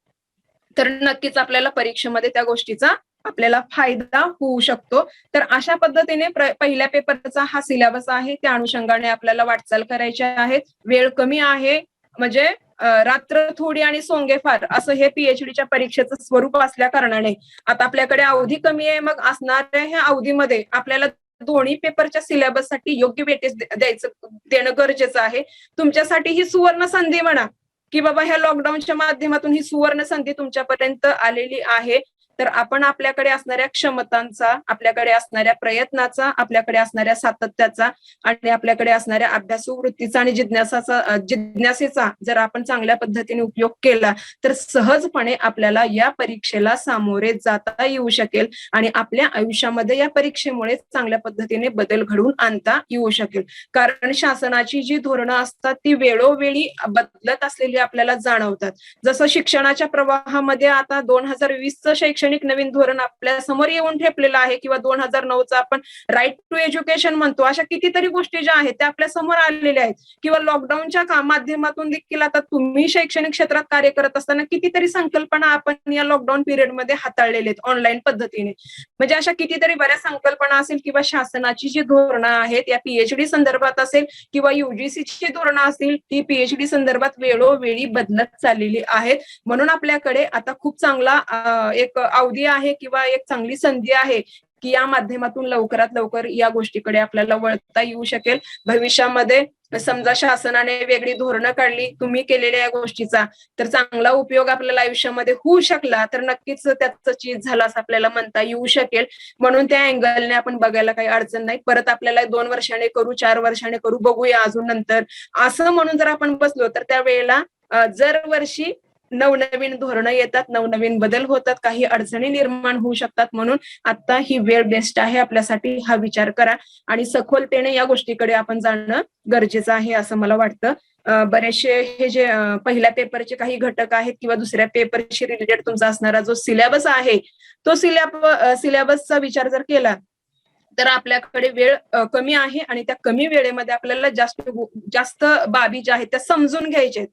Speaker 2: तर नक्कीच आपल्याला परीक्षेमध्ये त्या गोष्टीचा आपल्याला फायदा होऊ शकतो. तर अशा पद्धतीने पहिल्या पेपरचा हा सिलेबस आहे, त्या अनुषंगाने आपल्याला वाटचाल करायची आहे. वेळ कमी आहे म्हणजे रात्र थोडी आणि सोंगे फार असं हे पीएचडीच्या परीक्षेचं स्वरूप असल्या कारणाने आता आपल्याकडे अवधी कमी आहे. मग असणाऱ्या ह्या अवधीमध्ये आपल्याला दोन्ही पेपरच्या सिलेबससाठी योग्य वेटेज देणं गरजेचं आहे. तुमच्यासाठी ही सुवर्ण संधी म्हणा की बाबा ह्या लॉकडाऊनच्या माध्यमातून ही सुवर्ण संधी तुमच्यापर्यंत आलेली आहे. तर आपण आपल्याकडे असणाऱ्या क्षमतांचा, आपल्याकडे असणाऱ्या प्रयत्नाचा, आपल्याकडे असणाऱ्या सातत्याचा आणि आपल्याकडे असणाऱ्या अभ्यासू वृत्तीचा आणि जिज्ञासेचा जर आपण चांगल्या पद्धतीने उपयोग केला तर सहजपणे आपल्याला या परीक्षेला सामोरे जाता येऊ शकेल आणि आपल्या आयुष्यामध्ये या परीक्षेमुळे चांगल्या पद्धतीने बदल घडवून आणता येऊ शकेल. कारण शासनाची जी धोरणं असतात ती वेळोवेळी बदलत असलेली आपल्याला जाणवतात. जसं शिक्षणाच्या प्रवाहामध्ये आता 2020चं शैक्षणिक नवीन धोरण आपल्या समोर येऊन ठेपलेलं आहे किंवा 2009चं आपण राईट टू एज्युकेशन म्हणतो. अशा कितीतरी गोष्टी ज्या आहेत त्या आपल्या समोर आलेल्या आहेत किंवा लॉकडाऊनच्या माध्यमातून देखील आता तुम्ही शैक्षणिक क्षेत्रात कार्य करत असताना कितीतरी संकल्पना आपण या लॉकडाऊन पिरियडमध्ये हाताळलेल्या आहेत ऑनलाईन पद्धतीने. म्हणजे अशा कितीतरी बऱ्याच संकल्पना असेल किंवा शासनाची जी धोरणं आहेत या पीएचडी संदर्भात असेल किंवा युजीसीची धोरणं असतील ती पीएचडी संदर्भात वेळोवेळी बदलत चाललेली आहेत. म्हणून आपल्याकडे आता खूप चांगला एक अवधी आहे किंवा एक चांगली संधी आहे की या माध्यमातून लवकरात लवकर या गोष्टीकडे आपल्याला वळता येऊ शकेल. भविष्यामध्ये समजा शासनाने वेगळी धोरणं काढली तुम्ही केलेल्या या गोष्टीचा तर चांगला उपयोग आपल्याला आयुष्यामध्ये होऊ शकला तर नक्कीच त्याचं चीज झालं असं आपल्याला म्हणता येऊ शकेल. म्हणून त्या अँगलने आपण बघायला काही अडचण नाही. परत आपल्याला 2 वर्षाने करू, 4 वर्षाने करू, बघूया अजून नंतर असं म्हणून जर आपण बसलो तर त्यावेळेला दरवर्षी नवनवीन धोरणं येतात, नवनवीन बदल होतात, काही अडचणी निर्माण होऊ शकतात. म्हणून आता ही वेळ बेस्ट आहे आपल्यासाठी हा विचार करा आणि सखोलतेने या गोष्टीकडे आपण जाणं गरजेचं आहे असं मला वाटतं. बरेचसे हे जे पहिल्या पेपरचे काही घटक आहेत किंवा दुसऱ्या पेपरशी रिलेटेड तुमचा असणारा जो सिलेबस आहे तो सिलेबसचा विचार जर केला तर आपल्याकडे वेळ कमी आहे आणि त्या कमी वेळेमध्ये आपल्याला जास्त बाबी ज्या आहेत त्या समजून घ्यायच्या आहेत.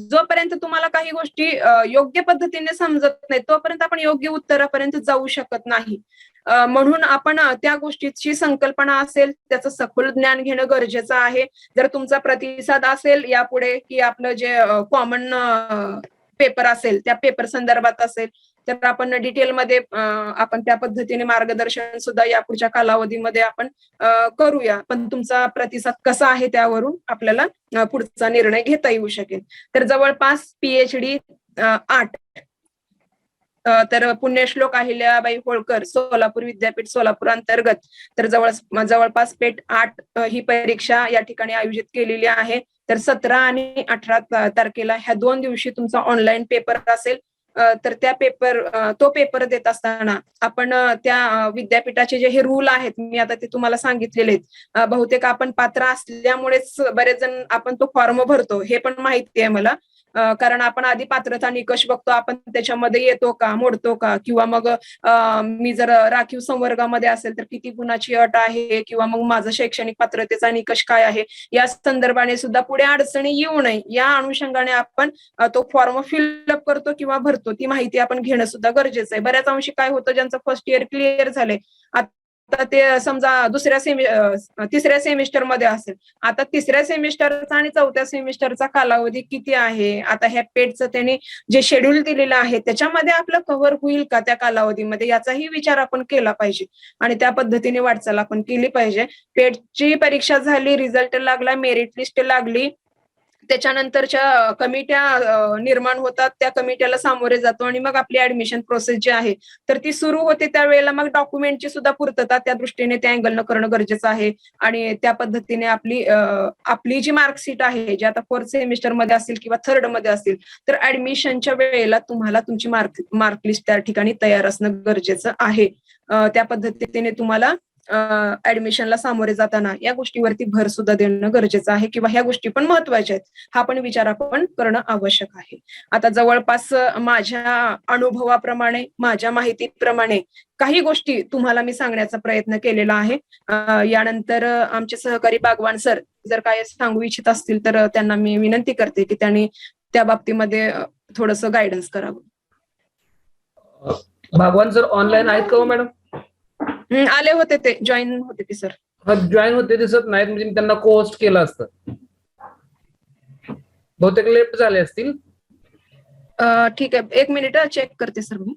Speaker 2: जोपर्यंत तुम्हाला काही गोष्टी योग्य पद्धतीने समजत नाही तोपर्यंत आपण योग्य उत्तरापर्यंत जाऊ शकत नाही. म्हणून आपण त्या गोष्टीची संकल्पना असेल त्याचं सखोल ज्ञान घेणं गरजेचं आहे. जर तुमचा प्रतिसाद असेल यापुढे की आपलं जे कॉमन पेपर असेल त्या पेपर संदर्भात असेल तर आपण डिटेलमध्ये आपण त्या पद्धतीने मार्गदर्शन सुद्धा यापुढच्या कालावधीमध्ये आपण करूया. पण तुमचा प्रतिसाद कसा आहे त्यावरून आपल्याला पुढचा निर्णय घेता येऊ शकेल. तर जवळपास पीएचडी 8 तर पुण्यश्लोक अहिल्याबाई होळकर सोलापूर विद्यापीठ सोलापूर अंतर्गत तर जवळपास पेट 8 ही परीक्षा या ठिकाणी आयोजित केलेली आहे. तर 17 आणि 18 तारखेला ह्या 2 दिवशी तुमचा ऑनलाईन पेपर असेल. तर तो पेपर देत असताना आपण त्या विद्यापीठाचे जे हे रूल आहेत मी आता ते तुम्हाला सांगितलेले आहेत. बहुतेक आपण पात्र असल्यामुळेच बरेच जण आपण तो फॉर्म भरतो हे पण माहिती आहे मला. कारण आपण आधी पात्रता निकष बघतो आपण त्याच्यामध्ये येतो का, मोडतो का किंवा मग मी जर राखीव संवर्गामध्ये असेल तर किती गुणाची अट आहे किंवा मग माझं शैक्षणिक पात्रतेचा निकष काय आहे या संदर्भाने सुद्धा पुढे अडचणी येऊ नये या अनुषंगाने आपण तो फॉर्म फिलअप करतो किंवा भरतो. ती माहिती आपण घेणं सुद्धा गरजेचं आहे. बऱ्याच अंशी काय होतं ज्यांचं फर्स्ट इयर क्लिअर झालंय आता ते समजा तिसऱ्या सेमिस्टरमध्ये असेल आता तिसऱ्या सेमिस्टरचा आणि चौथ्या सेमिस्टरचा कालावधी किती आहे. आता ह्या पेटचं त्यांनी जे शेड्यूल दिलेलं आहे त्याच्यामध्ये आपलं कव्हर होईल का त्या कालावधीमध्ये याचाही विचार आपण केला पाहिजे आणि त्या पद्धतीने वाटचाल आपण केली पाहिजे. पेटची परीक्षा झाली, रिझल्ट लागला, मेरिट लिस्ट लागली, त्याच्यानंतरच्या कमिट्या निर्माण होतात, त्या कमिट्याला सामोरे जातो आणि मग आपली ऍडमिशन प्रोसेस जी आहे तर ती सुरू होते. त्यावेळेला मग डॉक्युमेंटची सुद्धा पूर्तता त्या दृष्टीने त्या अँगलनं करणं गरजेचं आहे आणि त्या पद्धतीने आपली जी मार्कशीट आहे जी आता 4th सेमिस्टरमध्ये असेल किंवा 3rd मध्ये असेल तर ऍडमिशनच्या वेळेला तुम्हाला तुमची मार्क लिस्ट त्या ठिकाणी तयार असणं गरजेचं आहे. त्या पद्धतीने तुम्हाला ऍडमिशनला सामोरे जाताना या गोष्टीवरती भर सुद्धा देणं गरजेचं आहे किंवा ह्या गोष्टी पण महत्वाच्या आहेत. हा पण विचार आपण करणं आवश्यक आहे. आता जवळपास माझ्या अनुभवाप्रमाणे माझ्या माहितीप्रमाणे काही गोष्टी तुम्हाला मी सांगण्याचा प्रयत्न केलेला आहे. यानंतर आमचे सहकारी बागवान सर जर काय सांगू इच्छित असतील तर त्यांना मी विनंती करते की त्यांनी त्या बाबतीमध्ये थोडंसं गायडन्स करावं.
Speaker 1: भगवान सर ऑनलाईन आहेत का मॅडम?
Speaker 2: आले होते ते जॉईन होते ते सर.
Speaker 1: जॉईन होते दिसत नाहीत म्हणजे मी त्यांना कोस्ट केलं असतं. बहुतेक लेफ्ट झाले असतील.
Speaker 2: ठीक आहे 1 मिनिट चेक करते सर मी.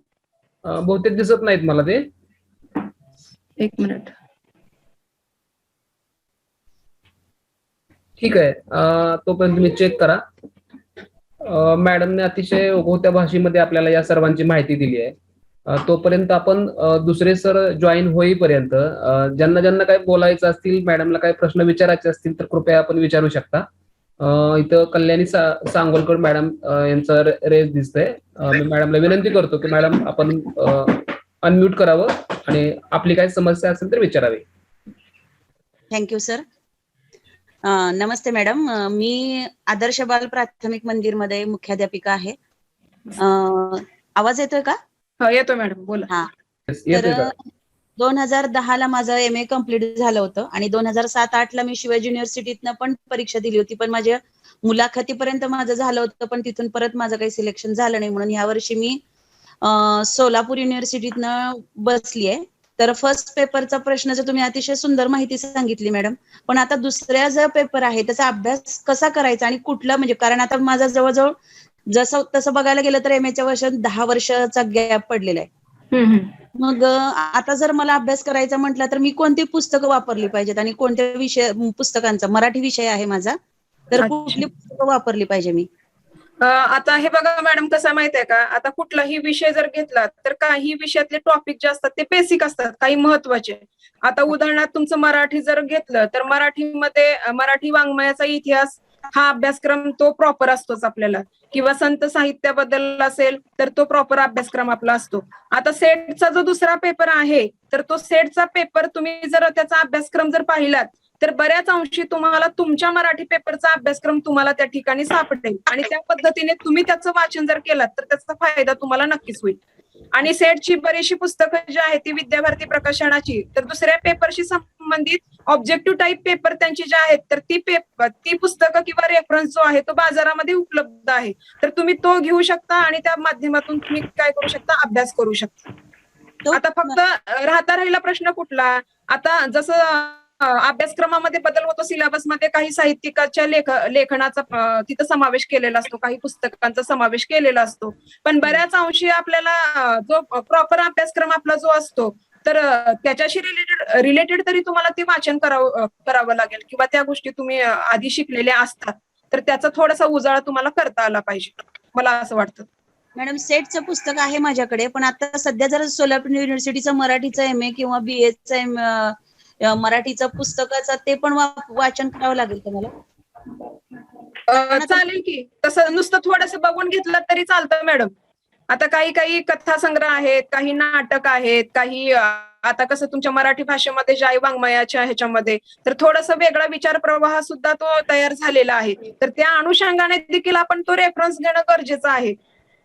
Speaker 1: बहुतेक दिसत नाहीत मला ते.
Speaker 2: 1 मिनिट.
Speaker 1: ठीक आहे. तोपर्यंत तुम्ही चेक करा. मॅडमने अतिशय ओघवत्या भाषेमध्ये आपल्याला या सर्वांची माहिती दिली आहे. तोपर्यंत आपण दुसरे सर जॉईन होईपर्यंत ज्यांना ज्यांना काही बोलायचं असतील, मॅडमला काही प्रश्न विचारायचे असतील तर कृपया आपण विचारू शकता. इथं कल्याणी सांगोलकर मॅडम यांचा रेस दिसतंय. मी मॅडमला विनंती करतो की मॅडम आपण अनम्यूट करावं आणि आपली काही समस्या असेल तर विचारावी.
Speaker 3: Thank you sir. नमस्ते मॅडम. मी आदर्श बाल प्राथमिक मंदिरमध्ये मुख्याध्यापिका आहे. आवाज येतोय का?
Speaker 2: हो, येतो मॅडम, बोला.
Speaker 3: हा.
Speaker 1: येतोय
Speaker 3: तर
Speaker 1: का?
Speaker 3: 2010 ला माझं MA कम्प्लीट झालं होतं आणि 2007-8 ला मी शिवाजी युनिव्हर्सिटीतनं पण परीक्षा दिली होती, पण माझ्या मुलाखतीपर्यंत माझं झालं होतं, पण तिथून परत माझं काही सिलेक्शन झालं नाही. म्हणून यावर्षी मी सोलापूर युनिव्हर्सिटीतनं बसली आहे. तर फर्स्ट पेपरचा प्रश्नाचं तुम्ही अतिशय सुंदर माहिती सांगितली मॅडम, पण आता दुसऱ्या जो पेपर आहे त्याचा अभ्यास कसा करायचा आणि कुठला, म्हणजे कारण आता माझा जवळजवळ जसं तसं बघायला गेलं तर MA वर्षात 10 वर्षाचा गॅप पडलेला आहे. मग आता जर मला अभ्यास करायचा म्हटलं तर मी कोणती पुस्तकं वापरली पाहिजेत आणि कोणत्या विषय पुस्तकांचा, मराठी विषय आहे माझा, तर
Speaker 2: अच्छा.
Speaker 3: कुठली पुस्तकं वापरली पाहिजे मी?
Speaker 2: आता हे बघा मॅडम, कसं माहितीये का, आता कुठलाही विषय जर घेतला तर काही विषयातले टॉपिक जे असतात ते बेसिक असतात, काही महत्वाचे. आता उदाहरणार्थ तुमचं मराठी जर घेतलं तर मराठीमध्ये मराठी वाङ्मयाचा इतिहास हा अभ्यासक्रम तो प्रॉपर असतोच आपल्याला, किंवा संत साहित्याबद्दल असेल तर तो प्रॉपर अभ्यासक्रम आपला असतो. आता सेटचा जो दुसरा पेपर आहे तर तो सेटचा पेपर तुम्ही जर त्याचा अभ्यासक्रम जर पाहिलात तर बऱ्याच अंशी तुम्हाला तुमच्या मराठी पेपरचा अभ्यासक्रम तुम्हाला त्या ठिकाणी सापडेल आणि त्या पद्धतीने तुम्ही त्याचं वाचन जर केलं तर त्याचा फायदा तुम्हाला नक्कीच होईल. आणि सेटची बरीचशी पुस्तकं जी आहेत ती विद्याभारती प्रकाशनाची, तर दुसऱ्या पेपरशी संबंधित ऑब्जेक्टिव्ह टाईप पेपर त्यांची जे आहेत तर ती पुस्तकं किंवा रेफरन्स जो आहे तो बाजारामध्ये उपलब्ध आहे, तर तुम्ही तो घेऊ शकता आणि त्या माध्यमातून तुम्ही काय करू शकता, अभ्यास करू शकता. आता फक्त राहिला प्रश्न कुठला, आता जसं अभ्यासक्रमामध्ये बदल होतो, सिलेबसमध्ये काही साहित्यिकाच्या लेखनाचा तिथं समावेश केलेला असतो, काही पुस्तकांचा समावेश केलेला असतो, पण बऱ्याच अंशी आपल्याला जो प्रॉपर अभ्यासक्रम आपला जो असतो तर त्याच्याशी रिलेटेड तरी तुम्हाला ते वाचन करावं लागेल, किंवा त्या गोष्टी तुम्ही आधी शिकलेल्या असतात तर त्याचा थोडासा उजाळा तुम्हाला करता आला पाहिजे, मला असं वाटतं.
Speaker 3: मॅडम सेटचं पुस्तक आहे माझ्याकडे, पण आता सध्या जर सोलापूर युनिव्हर्सिटीचं मराठीचं MA किंवा BAचं मराठीचं पुस्तकाचं ते पण वाचन करावं लागेल का मला?
Speaker 2: चालेल की, तसं नुसतं थोडंसं बघून घेतलं तरी चालतं मॅडम. आता काही काही कथा संग्रह आहेत, काही नाटक आहेत, काही आता कसं तुमच्या मराठी भाषेमध्ये जे आहे वाङ्मयाच्या ह्याच्यामध्ये तर थोडासा वेगळा विचार प्रवाह सुद्धा तो तयार झालेला आहे, तर त्या अनुषंगाने देखील आपण तो रेफरन्स घेणं गरजेचं आहे.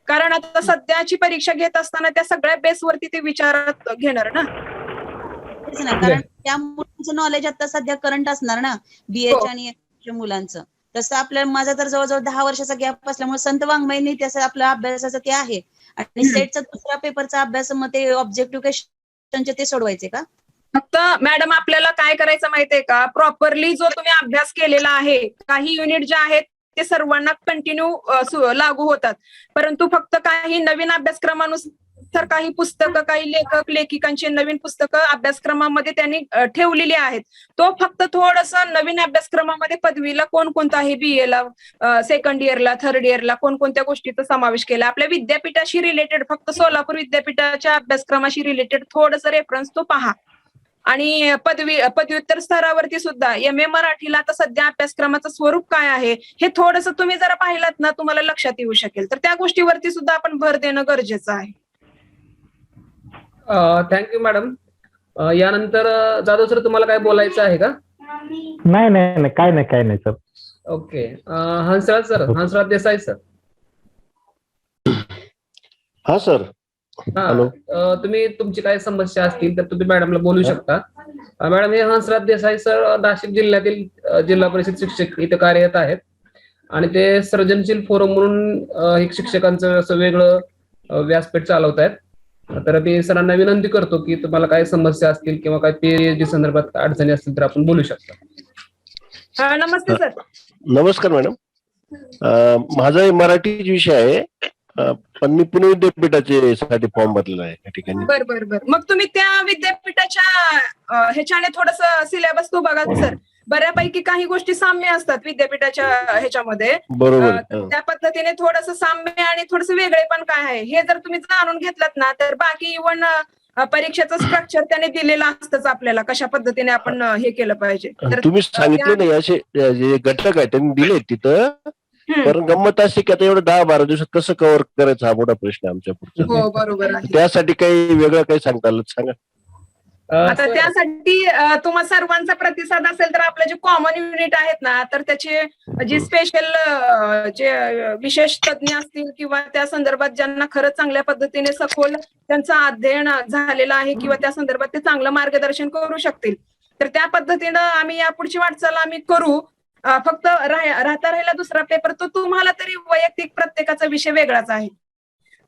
Speaker 2: कारण आता सध्याची परीक्षा घेत असताना त्या सगळ्या बेसवरती ते विचारात घेणार ना.
Speaker 3: तेच ना, कारण त्या मुलांचं नॉलेज आता सध्या करंट असणार ना, BAच्या आणि MA मुलांचं. तसं आपल्या माझा तर जवळजवळ 10 वर्षाचा गॅप असल्यामुळे संत वाङ्मयनी त्याचं आपलं अभ्यासाचं ते आहे आणि सेटचा दुसऱ्या पेपरचा अभ्यास मग ते ऑब्जेक्टिव्ह क्वेश्चनचे ते सोडवायचे का?
Speaker 2: फक्त मॅडम आपल्याला काय करायचं माहितीये का, प्रॉपरली जो तुम्ही अभ्यास केलेला आहे, काही युनिट जे आहेत ते सर्वांना कंटिन्यू लागू होतात, परंतु फक्त काही नवीन अभ्यासक्रमानुसार काही पुस्तकं, काही लेखक लेखिकांची नवीन पुस्तकं अभ्यासक्रमामध्ये त्यांनी ठेवलेली आहेत. तो फक्त थोडंसं नवीन अभ्यासक्रमामध्ये पदवीला कोणकोणतं आहे, BAला, सेकंड इयरला, थर्ड इयरला कोणकोणत्या गोष्टीचा समावेश केला, आपल्या विद्यापीठाशी रिलेटेड, फक्त सोलापूर विद्यापीठाच्या अभ्यासक्रमाशी रिलेटेड थोडंसं रेफरन्स तो पहा. आणि पदव्युत्तर स्तरावरती सुद्धा MA मराठीला आता सध्या अभ्यासक्रमाचं स्वरूप काय आहे हे थोडंसं तुम्ही जरा पाहिलात ना, तुम्हाला लक्षात येऊ शकेल, तर त्या गोष्टीवरती सुद्धा आपण भर देणं गरजेचं आहे.
Speaker 1: Thank you madam. यानंतर जाधव सर तुम्हाला काय बोलायचं आहे का?
Speaker 4: नाही नाही नाही, काय नाही sir.
Speaker 1: Okay. Hansraj Desai sir.
Speaker 5: हा सर. हॅलो.
Speaker 1: तुम्ही तुमची काय समस्या असतील तर तुम्ही मॅडमला बोलू शकता. मॅडम, हे हंसराज देसाई सर नाशिक जिल्ह्यातील जिल्हा परिषद शिक्षक इथे कार्यरत आहेत आणि ते सर्जनशील फोरम म्हणून एक शिक्षकांचं असं वेगळं व्यासपीठ चालवत आहेत. तर मी सरांना विनंती करतो की तुम्हाला काय समस्या असतील किंवा काय PhD संदर्भात अडचणी असतील तर आपण बोलू शकता.
Speaker 2: नमस्ते सर.
Speaker 5: नमस्कार मॅडम. माझा मराठी विषय आहे, पण मी पुणे विद्यापीठाचे साठी फॉर्म भरलेला आहे त्या ठिकाणी.
Speaker 2: बर. मग तुम्ही त्या विद्यापीठाच्या ह्याच्याने थोडस सिलेबस तो बघा सर. बऱ्यापैकी काही गोष्टी साम्य असतात विद्यापीठाच्या ह्याच्यामध्ये.
Speaker 5: बरोबर
Speaker 2: तर
Speaker 5: आहे.
Speaker 2: त्या पद्धतीने थोडंसं साम्य आणि थोडंसं वेगळेपण काय आहे हे जर तुम्ही जाणून घेतलात ना, तर बाकी इव्हन परीक्षेचं स्ट्रक्चर त्याने दिलेलं असतंच आपल्याला, कशा पद्धतीने आपण हे केलं पाहिजे. तर
Speaker 5: तुम्ही सांगितले नाही असे जे घटक आहेत त्यांनी दिले तिथं, पण गंमत अशी की आता एवढं 10-12 दिवसात कसं कव्हर करायचं हा मोठा प्रश्न आहे आमच्या पुढचा.
Speaker 2: हो, बरोबर आहे.
Speaker 5: त्यासाठी काही वेगळं काही सांगता आलं तर सांगा.
Speaker 2: आता त्यासाठी तुम्हा सर्वांचा प्रतिसाद असेल तर आपले जे कॉमन युनिट आहेत ना, तर त्याचे जी स्पेशल जे विशेष तज्ञ असतील किंवा त्या संदर्भात ज्यांना खरंच चांगल्या पद्धतीने सखोल त्यांचं अध्ययन झालेलं आहे किंवा त्या संदर्भात ते चांगलं मार्गदर्शन करू शकतील, तर त्या पद्धतीनं आम्ही यापुढची वाटचाल आम्ही करू. फक्त राहता राहिला दुसरा पेपर, तो तुम्हाला तरी वैयक्तिक प्रत्येकाचा विषय वेगळाच आहे.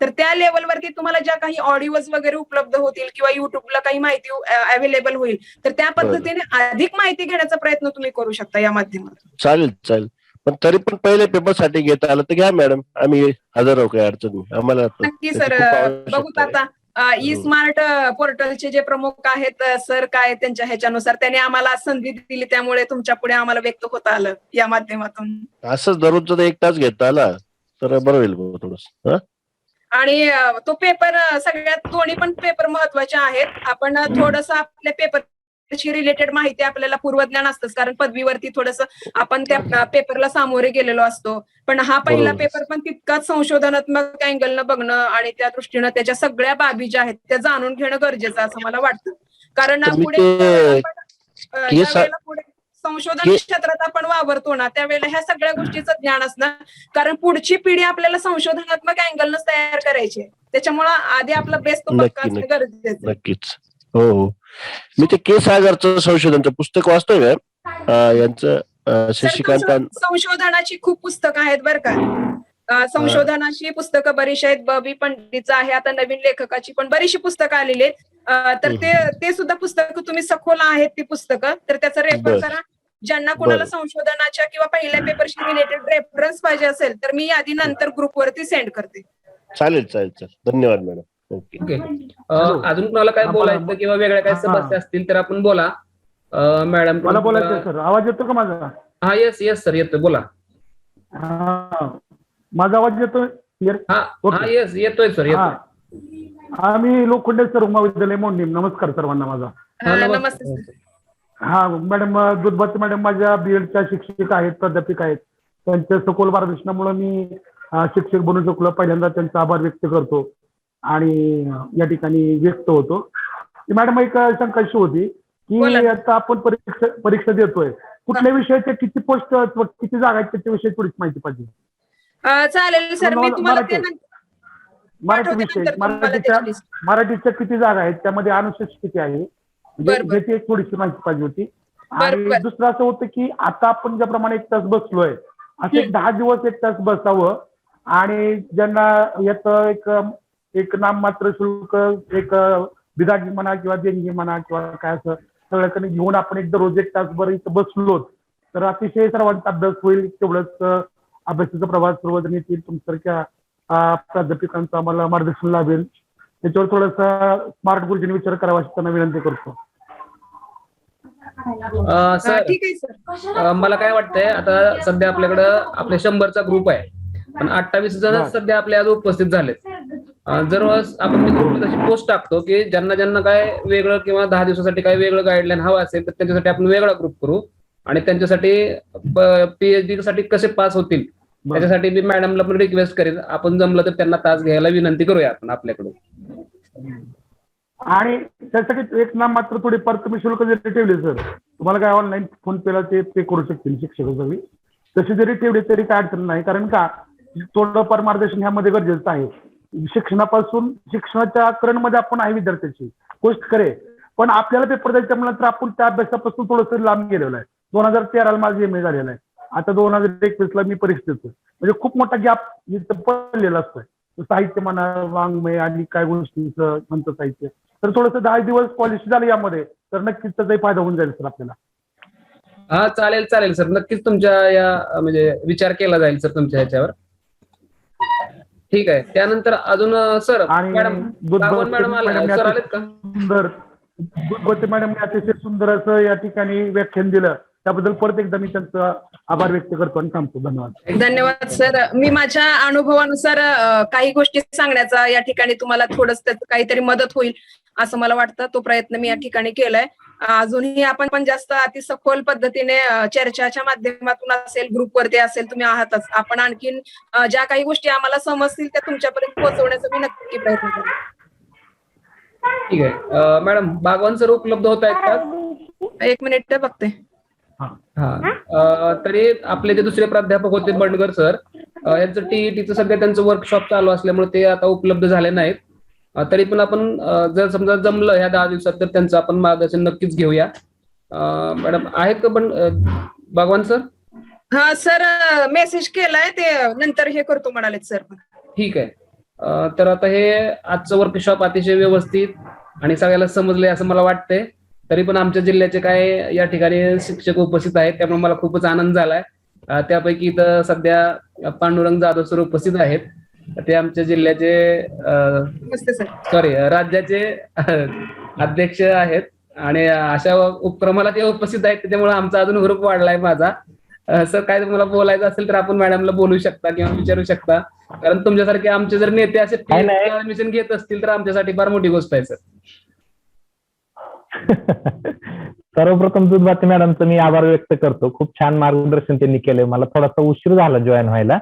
Speaker 2: तर त्या लेवलवरती तुम्हाला ज्या काही ऑडिओज वगैरे उपलब्ध होतील किंवा युट्यूबला काही माहिती अवेलेबल होईल, तर त्या पद्धतीने अधिक माहिती घेण्याचा प्रयत्न तुम्ही करू शकता या माध्यमातून.
Speaker 5: चालेल. पण तरी पण पहिल्या पेपरसाठी घेता आलं तर घ्या मॅडम, आम्ही हजर आहोत, काही अडचण नाही आम्हाला.
Speaker 2: नक्की सर, बघूत आता ई स्मार्ट पोर्टलचे जे प्रमुख आहेत सर, काय त्यांच्या ह्याच्यानुसार त्यांनी आम्हाला संधी दिली, त्यामुळे तुमच्या पुढे आम्हाला व्यक्त होता आलं या माध्यमातून.
Speaker 5: असंच दररोज 1 तास घेता आला तर बरं होईल थोडस.
Speaker 2: आणि तो पेपर सगळ्यात दोन्ही पण पेपर महत्वाचे आहेत. आपण थोडंसं आपल्या पेपरची रिलेटेड माहिती आपल्याला पूर्वज्ञान असतंच, कारण पदवीवरती थोडंसं आपण त्या पेपरला सामोरे गेलेलो असतो. पण हा पहिला पेपर पण तितकाच संशोधनात्मक अँगलनं बघणं आणि त्या दृष्टीनं त्याच्या सगळ्या बाबी ज्या आहेत त्या जाणून घेणं गरजेचं असं मला वाटतं. कारण पुढे संशोधन क्षेत्रात आपण वावरतो ना, त्यावेळेला ह्या सगळ्या गोष्टीचं ज्ञान असणं, कारण पुढची पिढी आपल्याला संशोधनात्मक अँगलनच तयार करायची, त्याच्यामुळं आधी आपला बेस तो पक्का असणं गरजेचं.
Speaker 5: नक्कीच. हो. मी ते के सागरचं संशोधनचं पुस्तक वाचतोय यांचं शशिकांत.
Speaker 2: संशोधनाची खूप पुस्तकं आहेत बरं का. संशोधनाची पुस्तकं बरीचशी आहेत. बी पंडितचं आहे, आता नवीन लेखकाची पण बरीचशी पुस्तकं आलेली आहेत. तर ते सुद्धा पुस्तकं तुम्ही सखोल आहेत ती पुस्तकं, तर त्याचा रेफर करा. ज्यांना कोणाला संशोधनाच्या किंवा पहिल्या पेपरशी रिलेटेड रेफरन्स पाहिजे असेल तर मी आधी नंतर ग्रुपवरती सेंड करते.
Speaker 5: चालेल. धन्यवाद मॅडम.
Speaker 1: ओके. अजून कोणाला काय बोलायचं किंवा वेगळ्या काही समस्या असतील तर आपण बोला. मॅडम
Speaker 4: मला बोलायचं सर, आवाज येतो का माझा?
Speaker 1: हा, येस सर, येतोय, बोला.
Speaker 4: माझा आवाज येतोय क्लिअर?
Speaker 1: हा येस, येतोय सर, येतोय.
Speaker 4: आम्ही लोखंडे सर महाविद्यालय मोडणी. नमस्कार सर्वांना माझा.
Speaker 2: नमस्ते.
Speaker 4: मॅडम दुधबाते मॅडम माझ्या बीएडच्या शिक्षक आहेत, प्राध्यापिका आहेत. त्यांच्या सखोल मार्गदर्शनामुळे मी शिक्षक बनू शकलो. पहिल्यांदा त्यांचा आभार व्यक्त करतो आणि या ठिकाणी व्यक्त होतो. मॅडम एक शंकाशी होती की आता आपण परीक्षा देतोय, कुठल्या विषयाच्या किती पोस्ट किती जागा आहेत त्याच्याविषयी थोडीच माहिती पाहिजे.
Speaker 2: चालेल सर, मी तुम्हाला
Speaker 4: मराठीच्या किती जागा आहेत, त्यामध्ये अनुसूचित किती आहे, याची एक थोडीशी माहिती पाहिजे होती. आणि दुसरं असं होतं की आता आपण ज्याप्रमाणे 1 तास बसलोय, असे 10 दिवस 1 तास बसावं आणि ज्यांना याचं एक नाममात्र शुल्क, एक बिदागी म्हणा किंवा देणगी म्हणा किंवा काय असं सगळ्याकडे घेऊन आपण एक दररोज 1 तासभर इथं बसलो तर अतिशय सर्वांचा अभ्यास होईल, तेवढंच अभ्यासाचा प्रवास सर्वजण येतील. तुमच्यासारख्या प्राध्यापिकांचं आम्हाला मार्गदर्शन लाभेल. त्याच्यावर थोडासा स्मार्ट गोष्टीने विचार करावा अशी त्यांना विनंती करतो.
Speaker 1: सर, मला काय वाटतंय, आता सध्या आपल्याकडं आपल्या 100चा ग्रुप आहे, पण 28 जण सध्या आपल्या आज उपस्थित झालेत. जर आपण ग्रुपला तशी पोस्ट टाकतो की ज्यांना काय वेगळं किंवा 10 दिवसासाठी काय वेगळं गाईडलाईन हवं असेल तर त्यांच्यासाठी आपण वेगळा ग्रुप करू आणि त्यांच्यासाठी पीएचडी साठी कसे पास होतील त्याच्यासाठी मी मॅडमला पण रिक्वेस्ट करेन, आपण जमलं तर त्यांना तास घ्यायला विनंती करूया आपण आपल्याकडून.
Speaker 4: आणि त्यासाठी एक नाम मात्र थोडीफार तुम्ही शुल्क जरी ठेवले सर, तुम्हाला काय ऑनलाईन फोन पेला ते पे करू शकतील शिक्षक सगळी, तशी जरी ठेवली तरी काय अडचण नाही. कारण का थोडंफार मार्गदर्शन ह्यामध्ये गरजेचं आहे. शिक्षणापासून शिक्षणाच्या करणमध्ये आपण आहे विद्यार्थ्याची गोष्ट करे, पण आपल्याला पेपर द्यायच्या म्हणलं तर आपण त्या अभ्यासापासून थोडंसं लांब गेलेलो आहे. 2013ला माझं MA झालेलं आहे, आता 2021ला मी परीक्षा देतो. म्हणजे खूप मोठा गॅप इथं पडलेला असतोय. साहित्य म्हणा, वाङ्मय आणि काय गोष्टींचं म्हणतं साहित्य, तर थोडंसं 10 दिवस पॉलिश झालं यामध्ये तर नक्कीच त्याचाही फायदा होऊन जाईल सर आपल्याला.
Speaker 1: हा, चालेल सर, नक्कीच तुमच्या या म्हणजे विचार केला जाईल सर तुमच्या ह्याच्यावर. ठीक आहे. त्यानंतर अजून सर मॅडम आलेत का?
Speaker 4: सुंदर दुधबाते मॅडम अतिशय सुंदर असं या ठिकाणी व्याख्यान दिलं त्याबद्दल परत एकदा मी त्यांचा आभार व्यक्त करतो आणि थांबतो. धन्यवाद.
Speaker 2: धन्यवाद सर. मी माझ्या अनुभवानुसार काही गोष्टी सांगण्याचा या ठिकाणी तुम्हाला थोडंसं त्याचं काहीतरी मदत होईल असं मला वाटतं. तो प्रयत्न मी या ठिकाणी केलाय. अजूनही आपण पण जास्त अतिसखोल पद्धतीने चर्चाच्या माध्यमातून असेल, ग्रुपवरती असेल, तुम्ही आहातच. आपण आणखीन ज्या काही गोष्टी आम्हाला समजतील त्या तुमच्यापर्यंत पोहोचवण्याचा मी नक्की प्रयत्न करेन.
Speaker 1: ठीक आहे. मॅडम बागवान सर उपलब्ध होत आहेत का?
Speaker 2: एक मिनिट बघते.
Speaker 1: हा. तरी आपले जे दुसरे प्राध्यापक होते बंडगर सर, यांचं टीईटीचं सध्या त्यांचं वर्कशॉप चालू असल्यामुळे ते आता उपलब्ध झाले नाहीत. तरी पण आपण जर समजा जमलं ह्या 10 दिवसात तर त्यांचं आपण मार्गदर्शन नक्कीच घेऊया. मॅडम आहेत का पण भगवान सर?
Speaker 2: हा सर, मेसेज केलाय, ते नंतर हे करतो म्हणालेत सर.
Speaker 1: ठीक आहे. तर आता हे आजचं वर्कशॉप अतिशय व्यवस्थित आणि सगळ्याला समजलंय असं मला वाटतंय. तरी पण आमच्या जिल्ह्याचे काय या ठिकाणी शिक्षक उपस्थित आहेत, त्यामुळे मला खूपच आनंद झालाय. त्यापैकी इथं सध्या पांडुरंग जाधव सर उपस्थित आहेत. ते आमच्या जिल्ह्याचे राज्याचे अध्यक्ष आहेत आणि अशा उपक्रमाला ते उपस्थित आहेत, त्याच्यामुळे आमचा अजून ग्रुप वाढलाय माझा. सर काय तुम्हाला बोलायचं असेल तर आपण मॅडमला बोलू शकता किंवा विचारू शकता, कारण तुमच्यासारखे आमचे जर नेते असे ऍडमिशन घेत असतील तर आमच्यासाठी फार मोठी गोष्ट आहे सर.
Speaker 6: सर्वप्रथम दूधभाते मॅडमचं मी आभार व्यक्त करतो. खूप छान मार्गदर्शन त्यांनी केलंय. मला थोडासा उशीर झाला जॉईन व्हायला,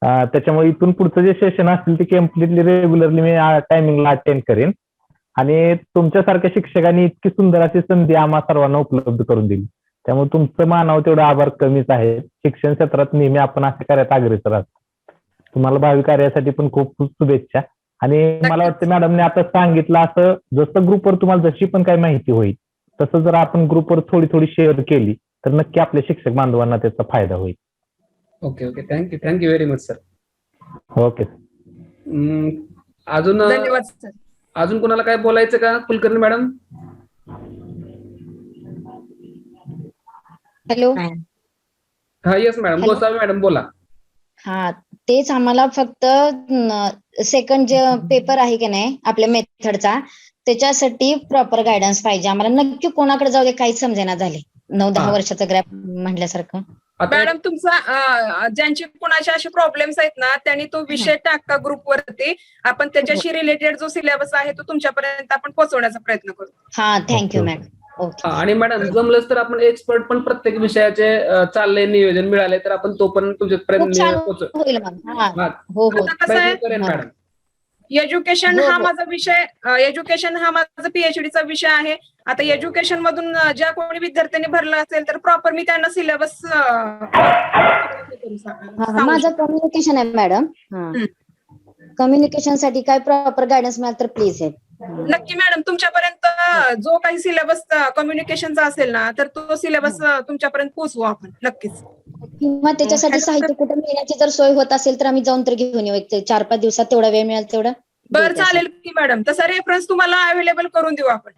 Speaker 6: त्याच्यामुळे इथून पुढचं जे सेशन असतील ते कम्प्लिटली रेग्युलरली मी टायमिंगला अटेंड करेन. आणि तुमच्यासारख्या शिक्षकांनी इतकी सुंदर अशी संधी आम्हा सर्वांना उपलब्ध करून दिली, त्यामुळे तुमचं मानावं तेवढं आभार कमीच आहे. शिक्षण क्षेत्रात नेहमी आपण अशा कार्यात अग्रेसर असतो. तुम्हाला भावी कार्यासाठी पण खूप खूप शुभेच्छा. आणि मला वाटतं मॅडमने आता सांगितलं असं, जसं ग्रुपवर तुम्हाला जशी पण काही माहिती होईल तसं जर आपण ग्रुपवर थोडी थोडी शेअर केली तर नक्की आपल्या शिक्षक बांधवांना त्याचा फायदा होईल.
Speaker 1: Okay okay, thank you very much sir.
Speaker 6: Okay.
Speaker 1: अजून
Speaker 2: धन्यवाद सर.
Speaker 1: अजून कोणाला काय बोलायचं का कुलकर्णी मॅडम?
Speaker 7: हॅलो.
Speaker 1: हा येस मॅडम, गोसावी मॅडम बोला.
Speaker 7: हा, तेच आम्हाला फक्त सेकंड जे पेपर आहे की नाही आपल्या मेथडचा, त्याच्यासाठी प्रॉपर गायडन्स पाहिजे आम्हाला. नक्की कोणाकडे जाऊ दे काहीच समजेना झाले. 9-10 वर्षाचा ग्रॅप म्हटल्यासारखं.
Speaker 2: मॅडम तुमचा ज्यांचे कोणाचे असे प्रॉब्लेम्स आहेत ना, त्यांनी तो विषय टाका ग्रुपवरती. आपण त्याच्याशी रिलेटेड जो सिलेबस आहे तो तुमच्यापर्यंत आपण पोहोचवण्याचा प्रयत्न करू.
Speaker 7: हा, थँक्यू मॅडम. ओके.
Speaker 1: आणि मॅडम जमलंच तर आपण एक्सपर्ट पण प्रत्येक विषयाचे चाललंय नियोजन मिळाले तर आपण तो पण तुमच्यापर्यंत
Speaker 7: होईल मग. हा, हो हो.
Speaker 1: मॅडम.
Speaker 2: एज्युकेशन हा माझा विषय, एज्युकेशन हा माझा पीएचडीचा विषय आहे. आता एज्युकेशन मधून ज्या कोणी विद्यार्थ्यांनी भरला असेल तर प्रॉपर मी त्यांना सिलेबस
Speaker 7: माझं कम्युनिकेशन आहे मॅडम. कम्युनिकेशन साठी काय प्रॉपर गायडन्स मिळाल तर प्लीज आहे.
Speaker 2: नक्की मॅडम, तुमच्यापर्यंत जो काही सिलेबस कम्युनिकेशनचा असेल ना तर तो सिलेबस तुमच्यापर्यंत पोहोचवू आपण नक्कीच.
Speaker 7: किंवा त्याच्यासाठी साहित्य कुठे मिळण्याची जर सोय होत असेल तर आम्ही जाऊन तर घेऊन येऊ. 4-5 दिवसात तेवढा वेळ मिळेल तेवढा.
Speaker 2: बरं चालेल की मॅडम, तसा रेफरन्स तुम्हाला अवेलेबल करून देऊ आपण.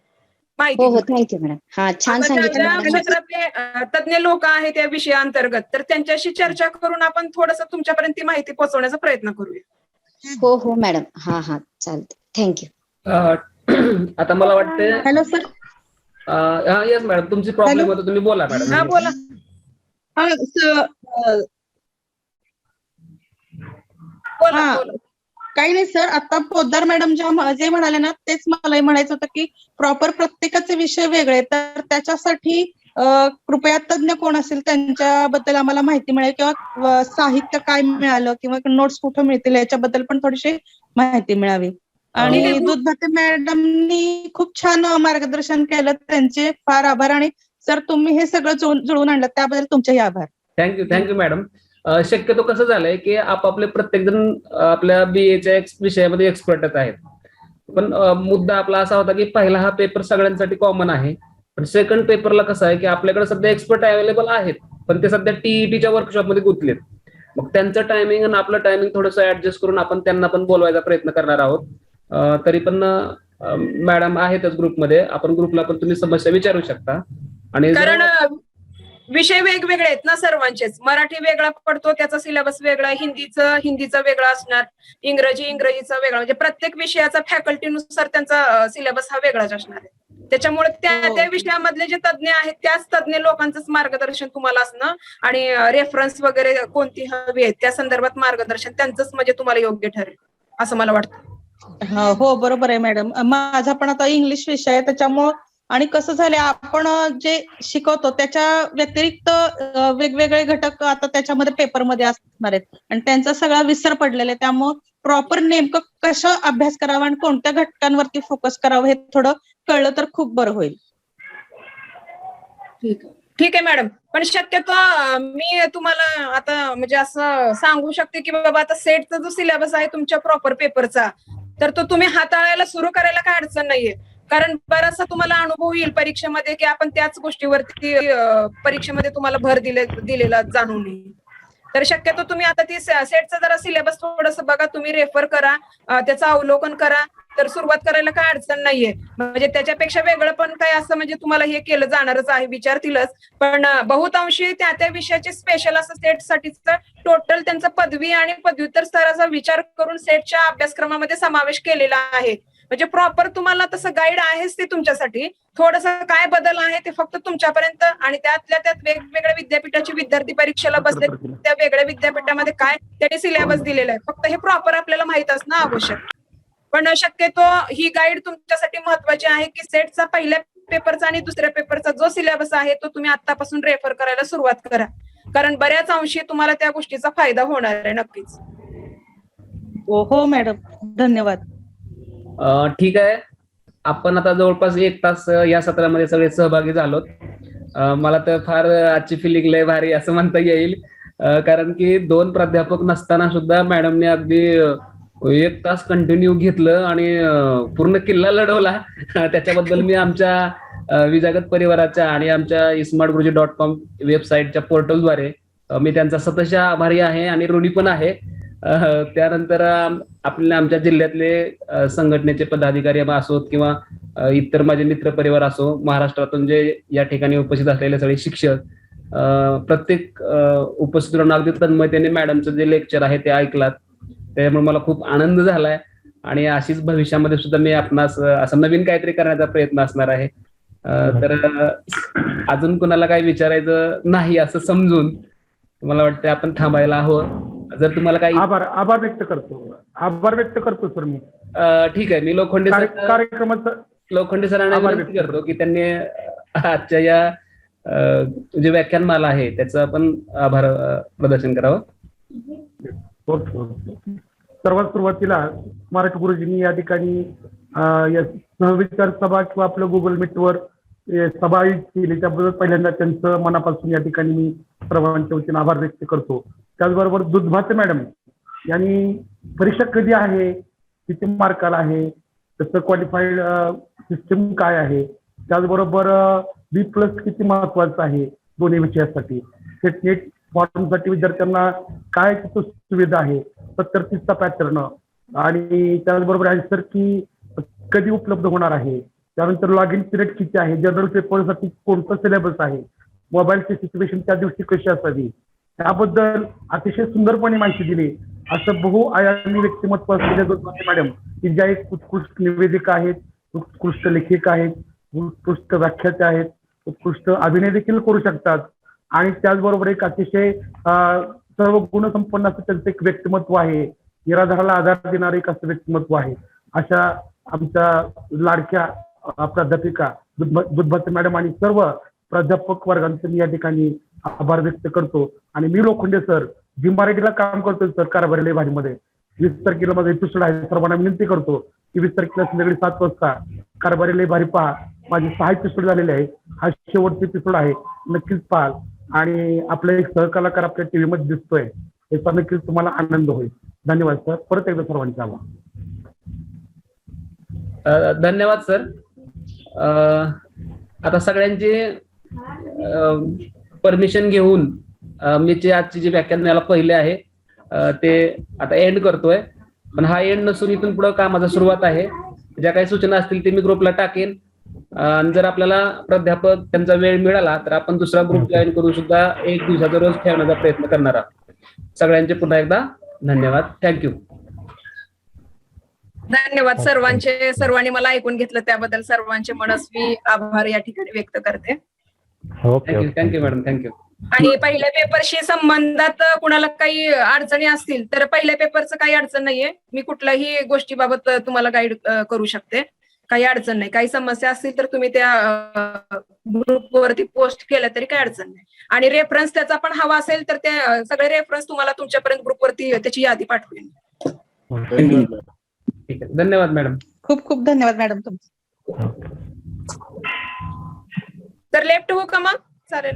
Speaker 7: हो हो, थँक्यू मॅडम. हा, छान सांगितलं.
Speaker 2: क्षेत्रातले तज्ञ लोक आहेत या विषयाअंतर्गत, तर त्यांच्याशी चर्चा करून आपण थोडस तुमच्यापर्यंत ती माहिती पोहोचवण्याचा प्रयत्न करूया.
Speaker 7: हो हो मॅडम. हा हा, चालते. थँक्यू.
Speaker 1: आता मला वाटतं.
Speaker 3: Hello sir.
Speaker 1: येस मॅडम, तुमची प्रॉब्लेम होता, तुम्ही बोला मॅडम.
Speaker 2: हा बोला.
Speaker 8: काही नाही सर, आता पोद्दार मॅडम जे म्हणाले ना तेच मला म्हणायचं होतं की प्रॉपर प्रत्येकाचे विषय वेगळे, तर त्याच्यासाठी कृपया तज्ञ कोण असेल त्यांच्याबद्दल आम्हाला माहिती मिळेल, किंवा साहित्य काय मिळालं किंवा नोट्स कुठं मिळतील याच्याबद्दल पण थोडीशी माहिती मिळावी. आणि दूधभाते मॅडमनी खूप छान मार्गदर्शन केलं, त्यांचे फार आभार. आणि सर तुम्ही हे सगळं जुळवून आणलं त्याबद्दल तुमचेही आभार.
Speaker 1: Thank you madam. शक्यतो कसं झालंय की आपापले प्रत्येक जण आपल्या बीएच्या विषयामध्ये एक्सपर्टच आहेत, पण मुद्दा आपला असा होता की पहिला हा पेपर सगळ्यांसाठी कॉमन आहे, पण सेकंड पेपरला कसं आहे की आपल्याकडे सध्या एक्सपर्ट अवेलेबल आहेत पण ते सध्या टीईटीच्या वर्कशॉपमध्ये गुंतलेत. मग त्यांचं टायमिंग आणि आपलं टायमिंग थोडंसं ऍडजस्ट करून आपण त्यांना पण बोलवायचा प्रयत्न करणार आहोत. तरी पण मॅडम आहेतच ग्रुपमध्ये, आपण ग्रुपला पण तुम्ही समस्या विचारू शकता. आणि
Speaker 2: कारण विषय वेगवेगळे आहेत ना सर्वांचेच. मराठी वेगळा पडतो, त्याचा सिलेबस वेगळा, हिंदीचा वेगळा असणार, इंग्रजीचा वेगळा, म्हणजे प्रत्येक विषयाचा फॅकल्टीनुसार त्यांचा सिलेबस हा वेगळाच असणार आहे. त्याच्यामुळे त्या
Speaker 8: हो.
Speaker 2: त्या विषयामधले जे तज्ज्ञ आहेत त्याच तज्ज्ञ लोकांचंच मार्गदर्शन तुम्हाला असणं आणि रेफरन्स वगैरे कोणती हवी आहेत त्या संदर्भात मार्गदर्शन त्यांचंच म्हणजे तुम्हाला योग्य ठरेल असं मला वाटतं.
Speaker 8: हो बरोबर आहे मॅडम. माझा पण आता इंग्लिश विषय आहे त्याच्यामुळं आणि कसं झालंय आपण जे शिकवतो त्याच्या व्यतिरिक्त वेगवेगळे घटक आता त्याच्यामध्ये पेपरमध्ये असणार आहेत आणि त्यांचा सगळा विसर पडलेला आहे. त्यामुळं प्रॉपर नेमकं कसं अभ्यास करावा आणि कोणत्या घटकांवरती फोकस करावं हे थोडं कळलं तर खूप बरं होईल.
Speaker 2: ठीक आहे मॅडम. पण शक्यतो मी तुम्हाला आता म्हणजे असं सांगू शकते की बाबा आता सेटचा जो सिलेबस आहे तुमच्या प्रॉपर पेपरचा तर तो तुम्ही हाताळायला सुरू करायला काय अडचण नाहीये. कारण बराचसा तुम्हाला अनुभव येईल परीक्षेमध्ये की आपण त्याच गोष्टीवरती परीक्षेमध्ये तुम्हाला भर दिलेला जाणून येईल. तर शक्यतो तुम्ही आता ती सेटचा जरा सिलेबस थोडंसं बघा, तुम्ही रेफर करा, त्याचं अवलोकन करा, तर सुरुवात करायला काय अडचण नाहीये. म्हणजे त्याच्यापेक्षा वेगळं पण काय असं म्हणजे तुम्हाला हे केलं जाणारच आहे, विचारतीलच. पण बहुतांशी त्या त्या विषयाचे स्पेशल असं सेटसाठीच टोटल त्यांचा पदवी आणि पदव्युत्तर स्तराचा विचार करून सेटच्या अभ्यासक्रमामध्ये समावेश केलेला आहे. म्हणजे प्रॉपर तुम्हाला तसं गाईड आहेच ते तुमच्यासाठी. थोडंसं काय बदल आहे ते फक्त तुमच्यापर्यंत आणि त्यातल्या त्यात वेगवेगळ्या विद्यापीठाचे विद्यार्थी परीक्षेला बसले त्या वेगळ्या विद्यापीठामध्ये काय त्याने सिलेबस दिलेला आहे, फक्त हे प्रॉपर आपल्याला माहित असणं आवश्यक. पण शक्यतो ही गाईड तुमच्यासाठी महत्वाची आहे की सेटचा पहिल्या पेपरचा आणि दुसऱ्या पेपरचा जो सिलेबस आहे तो तुम्ही आतापासून रेफर करायला सुरुवात करा, कारण बऱ्याच अंशी तुम्हाला त्या गोष्टीचा फायदा होणार आहे नक्कीच.
Speaker 8: हो मॅडम, धन्यवाद.
Speaker 1: ठीक आहे. आपण आता जवळपास 1 तास या सत्रामध्ये सगळे सहभागी झालोत. मला तर फार आजची फिलिंग लय भारी असं म्हणता येईल, कारण की 2 प्राध्यापक नसताना सुद्धा मॅडमने अगदी 1 तास कंटिन्यू घेतलं आणि पूर्ण किल्ला लढवला. त्याच्याबद्दल मी आमच्या विजागत परिवाराच्या आणि आमच्या ismartguruji.com वेबसाईटच्या पोर्टलद्वारे मी त्यांचा सतशः आभारी आहे आणि ऋणी पण आहे. त्यानंतर आपल्या आमच्या जिल्ह्यातले संघटनेचे पदाधिकारी असोत किंवा इतर माझे मित्र परिवार असो, महाराष्ट्रातून जे या ठिकाणी उपस्थित असलेले सगळे शिक्षक, प्रत्येक उपस्थित राहून अगदी तन्मयतेने मॅडमचं जे लेक्चर आहे ते ऐकलात. त्यामुळे मला खूप आनंद झालाय आणि अशीच भविष्यामध्ये सुद्धा मी आपणास असं नवीन काहीतरी करण्याचा प्रयत्न असणार आहे. तर अजून कोणाला काही विचारायचं नाही असं समजून मला वाटतं आपण थांबायला हवं. जर तुम्हाला काही
Speaker 4: आभार व्यक्त करतो सर मी.
Speaker 1: ठीक आहे. मी लोखंडे सरांना विनंती करतो की त्यांनी आजच्या या जे व्याख्यानमाला आहे त्याचं आपण आभार प्रदर्शन करावं.
Speaker 4: सर्वात सुरुवातीला स्मार्ट गुरुजींनी या ठिकाणी सहविचार सभा किंवा आपलं गुगल मीटवर सभा केली त्याबद्दल पहिल्यांदा त्यांचं मनापासून या ठिकाणी मी सर्वांच्या वतीने आभार व्यक्त करतो. त्याचबरोबर दुधभाते मॅडम यांनी परीक्षा कधी आहे, किती मार्काला आहे, त्याचं क्वालिफाईड सिस्टम काय आहे, त्याचबरोबर B+ किती महत्वाचं आहे दोन्ही विषयासाठी, नेट फॉर्मसाठी विद्यार्थ्यांना काय तिथं सुविधा आहे, 70-30चा पॅटर्न आणि त्याचबरोबर आन्सर की कधी उपलब्ध होणार आहे, त्यानंतर लॉग इन पिरियड किती आहे, जनरल पेपरसाठी कोणतं सिलेबस आहे, मोबाईलची सिच्युएशन त्या दिवशी कशी असावी, त्याबद्दल अतिशय सुंदरपणे माहिती दिली. असं बहुआयामी व्यक्तिमत्व असलेले दुधभाते मॅडम की ज्या एक उत्कृष्ट निवेदिका आहेत, उत्कृष्ट लेखिका आहेत, उत्कृष्ट व्याख्यात्या आहेत, उत्कृष्ट अभिनय देखील करू शकतात आणि त्याचबरोबर एक अतिशय सर्व गुणसंपन्न असं त्यांचं एक व्यक्तिमत्व आहे, निराधाराला आधार देणारं एक असं व्यक्तिमत्व आहे. अशा आमच्या लाडक्या प्राध्यापिका दुधभाते मॅडम आणि सर्व प्राध्यापक वर्गांचं मी या ठिकाणी आभार व्यक्त करतो. आणि मी लोखंडे सर जी मराठीला काम करतोय सर कारभारी लय भारीमध्ये 20 तारखेला माझा एपिसोड आहे. सर्वांना विनंती करतो की 20 तारखेला संध्याकाळी 7 वाजता कारभारी लय भारी पहा. माझे 6 एपिसोड झालेले आहे, हा शेवटचा एपिसोड आहे, नक्कीच पाहाल. आणि आपला एक सहकलाकार आपल्या टीव्ही मध्ये दिसतोय याचा नक्कीच तुम्हाला आनंद होईल. धन्यवाद सर. परत एकदा सर्वांचे आभार.
Speaker 1: धन्यवाद सर. आता सगळ्यांचे परमिशन घेऊन मी जे आजची जी व्याख्यान मला पहिले आहे ते आता एंड करतोय. पण हा एंड नसून इथून पुढे कामाचा सुरुवात आहे. ज्या काही सूचना असतील ते मी ग्रुपला टाकेन. जर आपल्याला प्राध्यापक त्यांचा वेळ मिळाला तर आपण दुसरा ग्रुप जॉईन करून सुद्धा 1 दिवसाचा रोज ठेवण्याचा प्रयत्न करणार आहोत. सगळ्यांचे पुन्हा एकदा धन्यवाद. थँक्यू.
Speaker 2: धन्यवाद सर्वांनी मला ऐकून घेतलं त्याबद्दल सर्वांचे मनस्वी आभार या ठिकाणी व्यक्त करते.
Speaker 6: Okay
Speaker 1: thank you madam, thank you.
Speaker 2: आणि पहिल्या पेपरशी संबंधात कुणाला काही अडचणी असतील तर पहिल्या पेपरचं काही अडचण नाहीये. मी कुठल्याही गोष्टीबाबत तुम्हाला गाईड करू शकते. काही अडचण नाही. काही समस्या असतील तर तुम्ही त्या ग्रुपवरती पोस्ट केल्या तरी काही अडचण नाही. आणि रेफरन्स त्याचा पण हवा असेल तर ते सगळे रेफरन्स तुम्हाला तुमच्यापर्यंत ग्रुपवरती त्याची यादी पाठवेल.
Speaker 1: ठीक आहे, धन्यवाद मॅडम.
Speaker 8: खूप खूप धन्यवाद मॅडम तुमचे.
Speaker 2: तर लेफ्ट हो का मग चालेल.